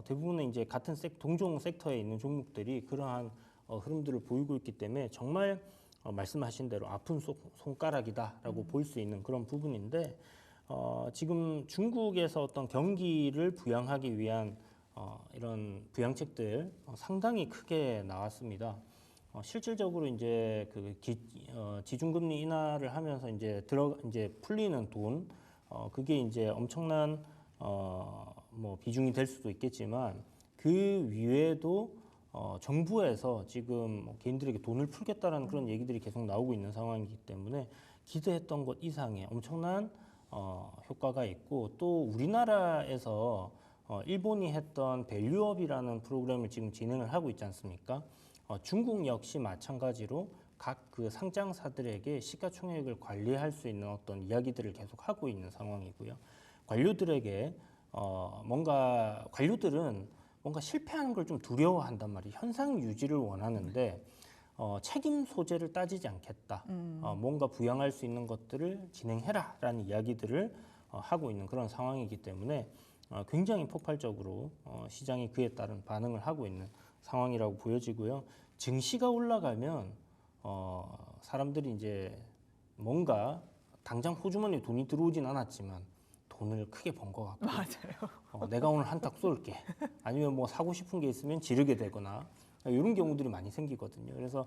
대부분의 이제 같은 동종 섹터에 있는 종목들이 그러한 흐름들을 보이고 있기 때문에 정말 말씀하신 대로 아픈 손가락이다라고 볼 수 있는 그런 부분인데 지금 중국에서 어떤 경기를 부양하기 위한 이런 부양책들 상당히 크게 나왔습니다. 실질적으로 이제 그 지중금리 인하를 하면서 이제 풀리는 돈, 그게 이제 엄청난 뭐 비중이 될 수도 있겠지만 그 위에도 정부에서 지금 개인들에게 돈을 풀겠다라는 그런 얘기들이 계속 나오고 있는 상황이기 때문에 기대했던 것 이상의 엄청난 효과가 있고, 또 우리나라에서 일본이 했던 밸류업이라는 프로그램을 지금 진행을 하고 있지 않습니까? 중국 역시 마찬가지로 각 그 상장사들에게 시가총액을 관리할 수 있는 어떤 이야기들을 계속 하고 있는 상황이고요. 관료들에게 관료들은 뭔가 실패하는 걸 좀 두려워한단 말이에요. 현상 유지를 원하는데 책임 소재를 따지지 않겠다. 뭔가 부양할 수 있는 것들을 진행해라라는 이야기들을 하고 있는 그런 상황이기 때문에 굉장히 폭발적으로 시장이 그에 따른 반응을 하고 있는 상황이라고 보여지고요. 증시가 올라가면 사람들이 이제 뭔가 당장 호주머니에 돈이 들어오진 않았지만 돈을 크게 번 것 같고, 맞아요. 내가 오늘 한턱 쏠게, 아니면 뭐 사고 싶은 게 있으면 지르게 되거나 이런 경우들이 많이 생기거든요. 그래서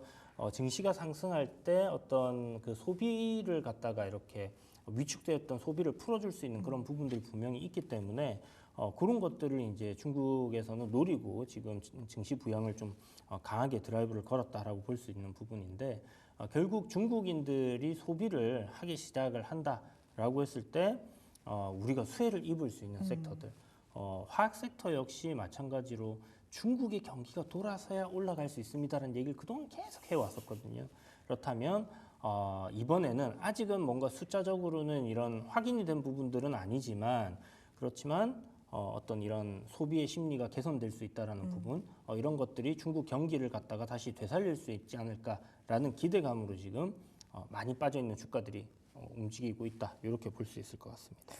증시가 상승할 때 어떤 그 소비를 갖다가 이렇게 위축되었던 소비를 풀어줄 수 있는 그런 부분들이 분명히 있기 때문에 그런 것들을 이제 중국에서는 노리고 지금 증시 부양을 좀 강하게 드라이브를 걸었다라고 볼 수 있는 부분인데, 결국 중국인들이 소비를 하기 시작을 한다라고 했을 때 우리가 수혜를 입을 수 있는 섹터들, 화학 섹터 역시 마찬가지로 중국의 경기가 돌아서야 올라갈 수 있습니다라는 얘기를 그동안 계속 해왔었거든요. 그렇다면 이번에는 아직은 뭔가 숫자적으로는 이런 확인이 된 부분들은 아니지만, 그렇지만 어떤 이런 소비의 심리가 개선될 수 있다라는 부분, 이런 것들이 중국 경기를 갖다가 다시 되살릴 수 있지 않을까라는 기대감으로 지금 많이 빠져 있는 주가들이 움직이고 있다, 이렇게 볼 수 있을 것 같습니다.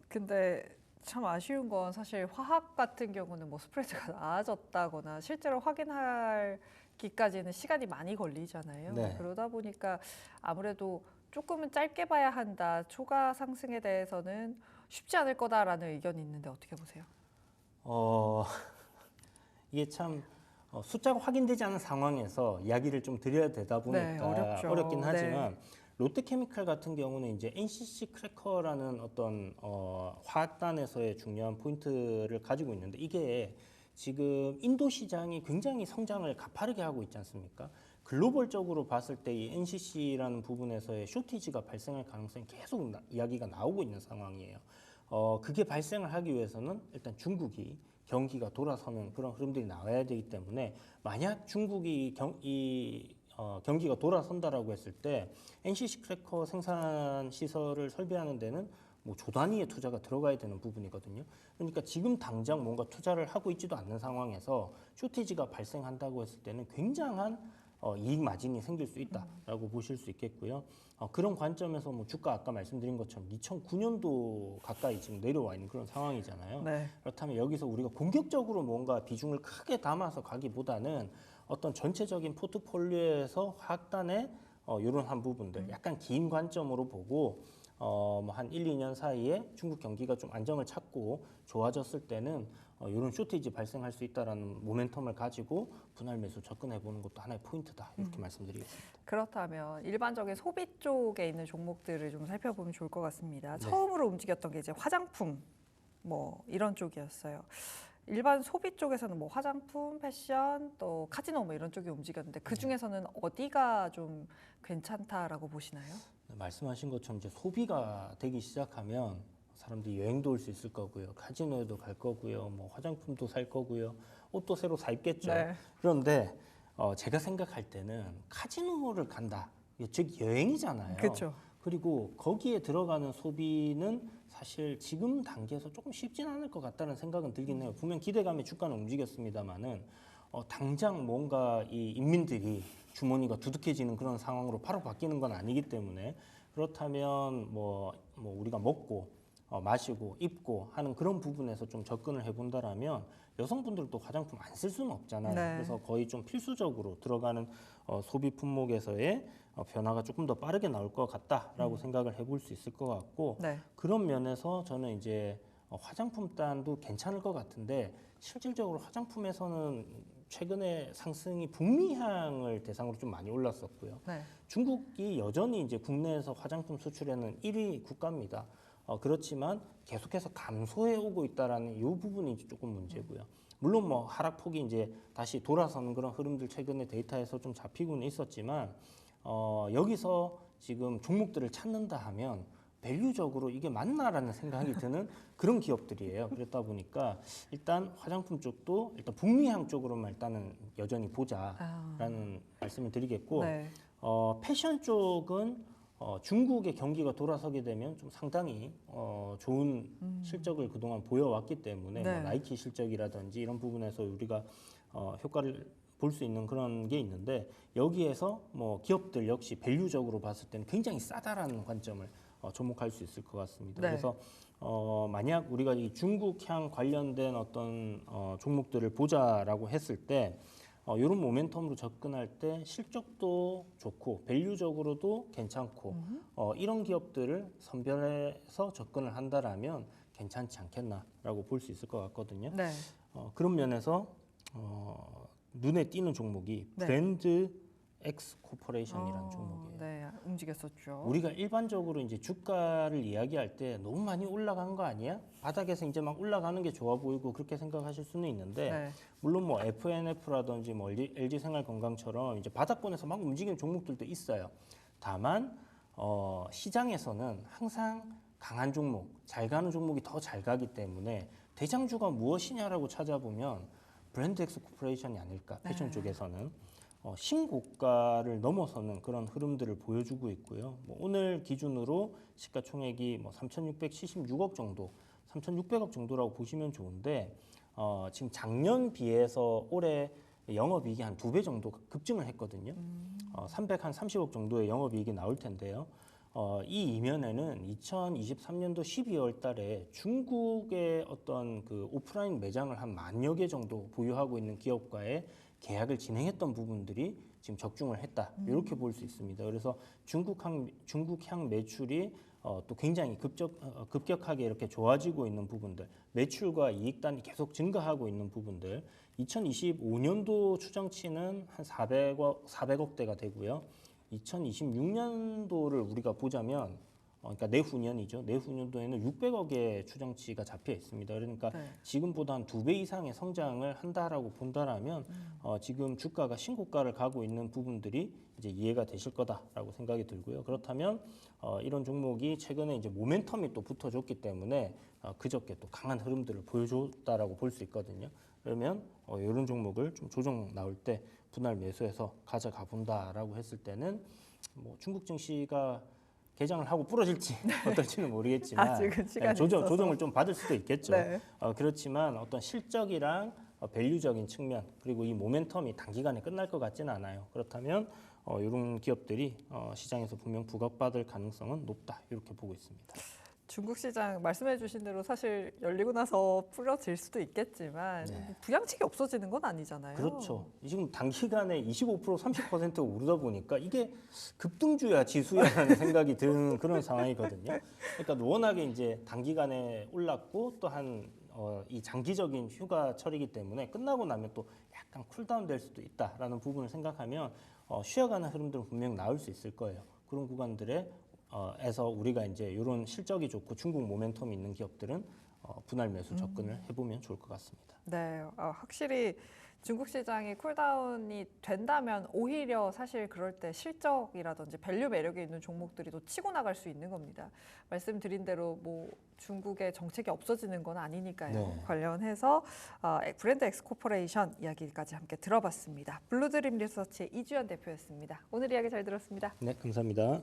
근데 참 아쉬운 건 사실 화학 같은 경우는 뭐 스프레드가 나아졌다거나 실제로 확인하기까지는 시간이 많이 걸리잖아요. 네. 그러다 보니까 아무래도 조금은 짧게 봐야 한다. 초과 상승에 대해서는 쉽지 않을 거다라는 의견이 있는데 어떻게 보세요? 이게 참 숫자가 확인되지 않은 상황에서 이야기를 좀 드려야 되다 보니까 어렵죠. 어렵긴 하지만, 롯데케미칼 같은 경우는 이제 NCC 크래커라는 어떤 화학단에서의 중요한 포인트를 가지고 있는데, 이게 지금 인도 시장이 굉장히 성장을 가파르게 하고 있지 않습니까? 글로벌적으로 봤을 때 이 NCC라는 부분에서의 쇼티지가 발생할 가능성이 계속 이야기가 나오고 있는 상황이에요. 그게 발생을 하기 위해서는 일단 중국이 경기가 돌아서는 그런 흐름들이 나와야 되기 때문에, 만약 중국이 경기가 돌아선다라고 했을 때 NCC 크래커 생산 시설을 설비하는 데는 뭐 조 단위의 투자가 들어가야 되는 부분이거든요. 그러니까 지금 당장 뭔가 투자를 하고 있지도 않는 상황에서 쇼티지가 발생한다고 했을 때는 굉장한 이익 마진이 생길 수 있다라고 보실 수 있겠고요. 그런 관점에서 뭐 주가 아까 말씀드린 것처럼 2009년도 가까이 지금 내려와 있는 그런 상황이잖아요. 네. 그렇다면 여기서 우리가 공격적으로 뭔가 비중을 크게 담아서 가기보다는 어떤 전체적인 포트폴리오에서 화학단의 이런 한 부분들 약간 긴 관점으로 보고 한 1, 2년 사이에 중국 경기가 좀 안정을 찾고 좋아졌을 때는 이런 쇼티지 발생할 수 있다라는 모멘텀을 가지고 분할 매수 접근해 보는 것도 하나의 포인트다, 이렇게 말씀드리겠습니다. 그렇다면 일반적인 소비 쪽에 있는 종목들을 좀 살펴보면 좋을 것 같습니다. 네. 처음으로 움직였던 게 이제 화장품 뭐 이런 쪽이었어요. 일반 소비 쪽에서는 뭐 화장품, 패션, 또 카지노 뭐 이런 쪽이 움직였는데 그 중에서는 어디가 좀 괜찮다라고 보시나요? 말씀하신 것처럼 이제 소비가 되기 시작하면 사람들이 여행도 올 수 있을 거고요, 카지노에도 갈 거고요, 뭐 화장품도 살 거고요, 옷도 새로 사 입겠죠. 네. 그런데 제가 생각할 때는 카지노를 간다. 즉 여행이잖아요. 그렇죠. 그리고 거기에 들어가는 소비는 사실 지금 단계에서 조금 쉽진 않을 것 같다는 생각은 들긴 해요. 분명 기대감에 주가는 움직였습니다만은 당장 뭔가 이 인민들이 주머니가 두둑해지는 그런 상황으로 바로 바뀌는 건 아니기 때문에 그렇다면 뭐 우리가 먹고 마시고 입고 하는 그런 부분에서 좀 접근을 해본다라면 여성분들도 화장품 안 쓸 수는 없잖아요. 네. 그래서 거의 좀 필수적으로 들어가는 소비 품목에서의 변화가 조금 더 빠르게 나올 것 같다라고 생각을 해볼 수 있을 것 같고 네. 그런 면에서 저는 이제 화장품 단도 괜찮을 것 같은데 실질적으로 화장품에서는 최근에 상승이 북미향을 대상으로 좀 많이 올랐었고요. 네. 중국이 여전히 이제 국내에서 화장품 수출에는 1위 국가입니다. 그렇지만 계속해서 감소해 오고 있다라는 이 부분이 이제 조금 문제고요. 물론 뭐 하락폭이 이제 다시 돌아서는 그런 흐름들 최근에 데이터에서 좀 잡히고는 있었지만 여기서 지금 종목들을 찾는다 하면 밸류적으로 이게 맞나라는 생각이 드는 그런 기업들이에요. 그렇다 보니까 일단 화장품 쪽도 일단 북미향 쪽으로만 일단은 여전히 보자라는 말씀을 드리겠고 네. 패션 쪽은 중국의 경기가 돌아서게 되면 좀 상당히 좋은 실적을 그동안 보여왔기 때문에 네. 뭐 나이키 실적이라든지 이런 부분에서 우리가 효과를 볼 수 있는 그런 게 있는데 여기에서 뭐 기업들 역시 밸류적으로 봤을 때는 굉장히 싸다라는 관점을 접목할 수 있을 것 같습니다. 네. 그래서 만약 우리가 이 중국향 관련된 어떤 종목들을 보자라고 했을 때 이런 모멘텀으로 접근할 때 실적도 좋고 밸류적으로도 괜찮고 이런 기업들을 선별해서 접근을 한다라면 괜찮지 않겠나라고 볼 수 있을 것 같거든요. 네. 그런 면에서 눈에 띄는 종목이 네. 브랜드 X 코퍼레이션이라는 종목이에요. 네, 움직였었죠. 우리가 일반적으로 이제 주가를 이야기할 때 너무 많이 올라간 거 아니야? 바닥에서 이제 막 올라가는 게 좋아 보이고 그렇게 생각하실 수는 있는데 네. 물론 뭐 FNF라든지 뭐 LG 생활건강처럼 이제 바닥권에서 막 움직이는 종목들도 있어요. 다만 시장에서는 항상 강한 종목, 잘 가는 종목이 더 잘 가기 때문에 대장주가 무엇이냐라고 찾아보면 브랜드 X 코퍼레이션이 아닐까 패션 쪽에서는 신고가를 넘어서는 그런 흐름들을 보여주고 있고요. 뭐 오늘 기준으로 시가총액이 뭐 3,676억 정도, 3,600억 정도라고 보시면 좋은데 지금 작년 비해서 올해 영업이익이 한 2배 정도 급증을 했거든요. 330억 정도의 영업이익이 나올 텐데요. 이 이면에는 2023년도 12월 달에 중국의 어떤 그 오프라인 매장을 한 10,000여 개 정도 보유하고 있는 기업과의 계약을 진행했던 부분들이 지금 적중을 했다. 이렇게 볼 수 있습니다. 그래서 중국향 매출이 또 굉장히 급격하게 이렇게 좋아지고 있는 부분들, 매출과 이익단이 계속 증가하고 있는 부분들, 2025년도 추정치는 한 400억대가 되고요. 2026년도를 우리가 보자면 그러니까 내후년이죠. 내후년도에는 600억의 추정치가 잡혀 있습니다. 그러니까 네. 지금보다 한 2배 이상의 성장을 한다라고 본다라면 지금 주가가 신고가를 가고 있는 부분들이 이제 이해가 되실 거다라고 생각이 들고요. 그렇다면 이런 종목이 최근에 이제 모멘텀이 또 붙어줬기 때문에 그저께 또 강한 흐름들을 보여줬다라고 볼 수 있거든요. 그러면 이런 종목을 좀 조정 나올 때 분할 매수해서 가져가 본다라고 했을 때는 뭐 중국 증시가 개장을 하고 부러질지 어떨지는 모르겠지만 아직은 시간이 조정을 좀 받을 수도 있겠죠. 네. 그렇지만 어떤 실적이랑 밸류적인 측면 그리고 이 모멘텀이 단기간에 끝날 것 같지는 않아요. 그렇다면 이런 기업들이 시장에서 분명 부각받을 가능성은 높다 이렇게 보고 있습니다. 중국 시장 말씀해주신 대로 사실 열리고 나서 풀어질 수도 있겠지만 네. 부양책이 없어지는 건 아니잖아요. 그렇죠. 지금 단기간에 25% 30%가 오르다 보니까 이게 급등주야 지수야라는 생각이 드는 그런 상황이거든요. 그러니까 워낙에 이제 단기간에 올랐고 또한 이 장기적인 휴가철이기 때문에 끝나고 나면 또 약간 쿨다운 될 수도 있다라는 부분을 생각하면 쉬어가는 흐름들은 분명 나올 수 있을 거예요. 그런 구간들에 에서 우리가 이제 이런 실적이 좋고 중국 모멘텀이 있는 기업들은 분할 매수 접근을 해보면 좋을 것 같습니다. 네, 확실히 중국 시장이 쿨다운이 된다면 오히려 사실 그럴 때 실적이라든지 밸류 매력이 있는 종목들이 더 치고 나갈 수 있는 겁니다. 말씀드린 대로 뭐 중국의 정책이 없어지는 건 아니니까요. 네. 관련해서 브랜드 엑스코퍼레이션 이야기까지 함께 들어봤습니다. 블루드림 리서치의 이주연 대표였습니다. 오늘 이야기 잘 들었습니다. 네, 감사합니다.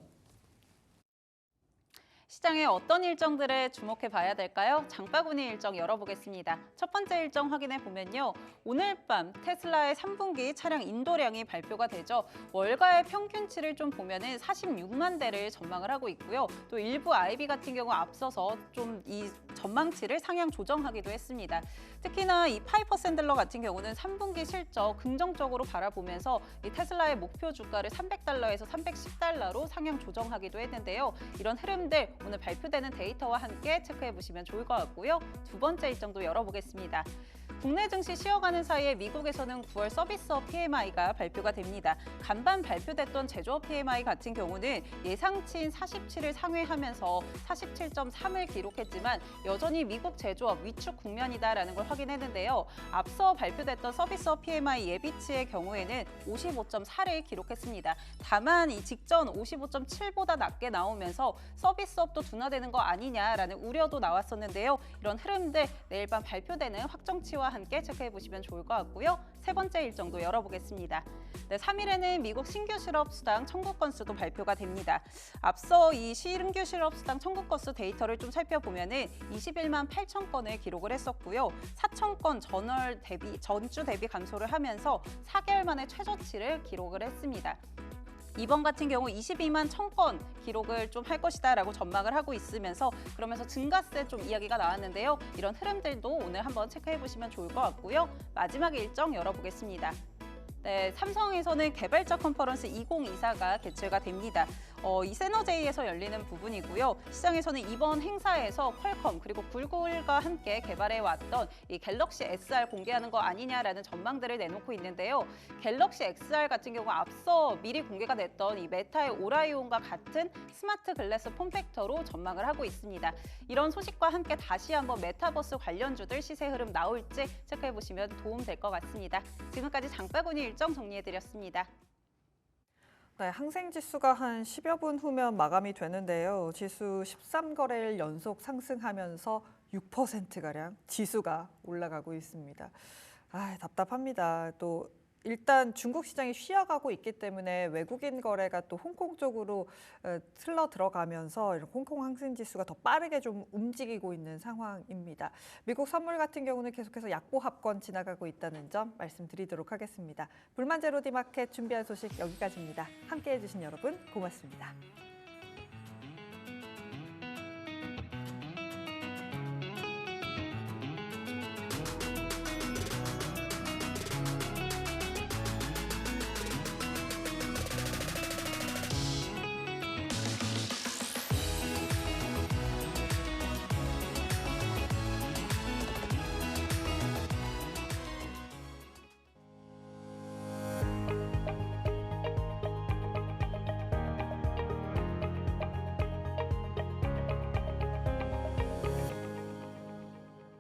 시장의 어떤 일정들에 주목해 봐야 될까요? 장바구니 일정 열어보겠습니다. 첫 번째 일정 확인해 보면요. 오늘 밤 테슬라의 3분기 차량 인도량이 발표가 되죠. 월가의 평균치를 좀 보면은 46만 대를 전망을 하고 있고요. 또 일부 IB 같은 경우 앞서서 좀 이 전망치를 상향 조정하기도 했습니다. 특히나 이 파이퍼 샌들러 같은 경우는 3분기 실적 긍정적으로 바라보면서 이 테슬라의 목표 주가를 300달러에서 310달러로 상향 조정하기도 했는데요. 이런 흐름들 오늘 발표되는 데이터와 함께 체크해 보시면 좋을 것 같고요. 두 번째 일정도 열어보겠습니다. 국내 증시 쉬어가는 사이에 미국에서는 9월 서비스업 PMI가 발표가 됩니다. 간밤 발표됐던 제조업 PMI 같은 경우는 예상치인 47을 상회하면서 47.3을 기록했지만 여전히 미국 제조업 위축 국면이다라는 걸 확인했는데요. 앞서 발표됐던 서비스업 PMI 예비치의 경우에는 55.4를 기록했습니다. 다만 이 직전 55.7보다 낮게 나오면서 서비스업도 둔화되는 거 아니냐라는 우려도 나왔었는데요. 이런 흐름들 내일 밤 발표되는 확정치와 함께 체크해 보시면 좋을 것 같고요. 세 번째 일정도 열어보겠습니다. 네, 3일에는 미국 신규 실업수당 청구 건수도 발표가 됩니다. 앞서 이 신규 실업수당 청구 건수 데이터를 좀 살펴보면은 21만 8천 건을 기록을 했었고요. 4천 건 전주 대비 감소를 하면서 4개월 만에 최저치를 기록을 했습니다. 이번 같은 경우 22만 1,000건 기록을 좀 할 것이다라고 전망을 하고 있으면서 그러면서 증가세 좀 이야기가 나왔는데요. 이런 흐름들도 오늘 한번 체크해 보시면 좋을 것 같고요. 마지막 일정 열어보겠습니다. 네, 삼성에서는 개발자 컨퍼런스 2024가 개최가 됩니다. 이 세너제이에서 열리는 부분이고요. 시장에서는 이번 행사에서 퀄컴 그리고 구글과 함께 개발해왔던 이 갤럭시 XR 공개하는 거 아니냐라는 전망들을 내놓고 있는데요. 갤럭시 XR 같은 경우 앞서 미리 공개가 됐던 이 메타의 오라이온과 같은 스마트 글래스 폼팩터로 전망을 하고 있습니다. 이런 소식과 함께 다시 한번 메타버스 관련주들 시세 흐름 나올지 체크해보시면 도움 될 것 같습니다. 지금까지 장바구니 일정 정리해드렸습니다. 네, 항생지수가 한 10여 분 후면 마감이 되는데요. 지수 13거래일 연속 상승하면서 6%가량 지수가 올라가고 있습니다. 답답합니다. 또 일단 중국 시장이 쉬어가고 있기 때문에 외국인 거래가 또 홍콩 쪽으로 틀러 들어가면서 홍콩 항생지수가 더 빠르게 좀 움직이고 있는 상황입니다. 미국 선물 같은 경우는 계속해서 약보합권 지나가고 있다는 점 말씀드리도록 하겠습니다. 불만제로 디마켓 준비한 소식 여기까지입니다. 함께해 주신 여러분 고맙습니다.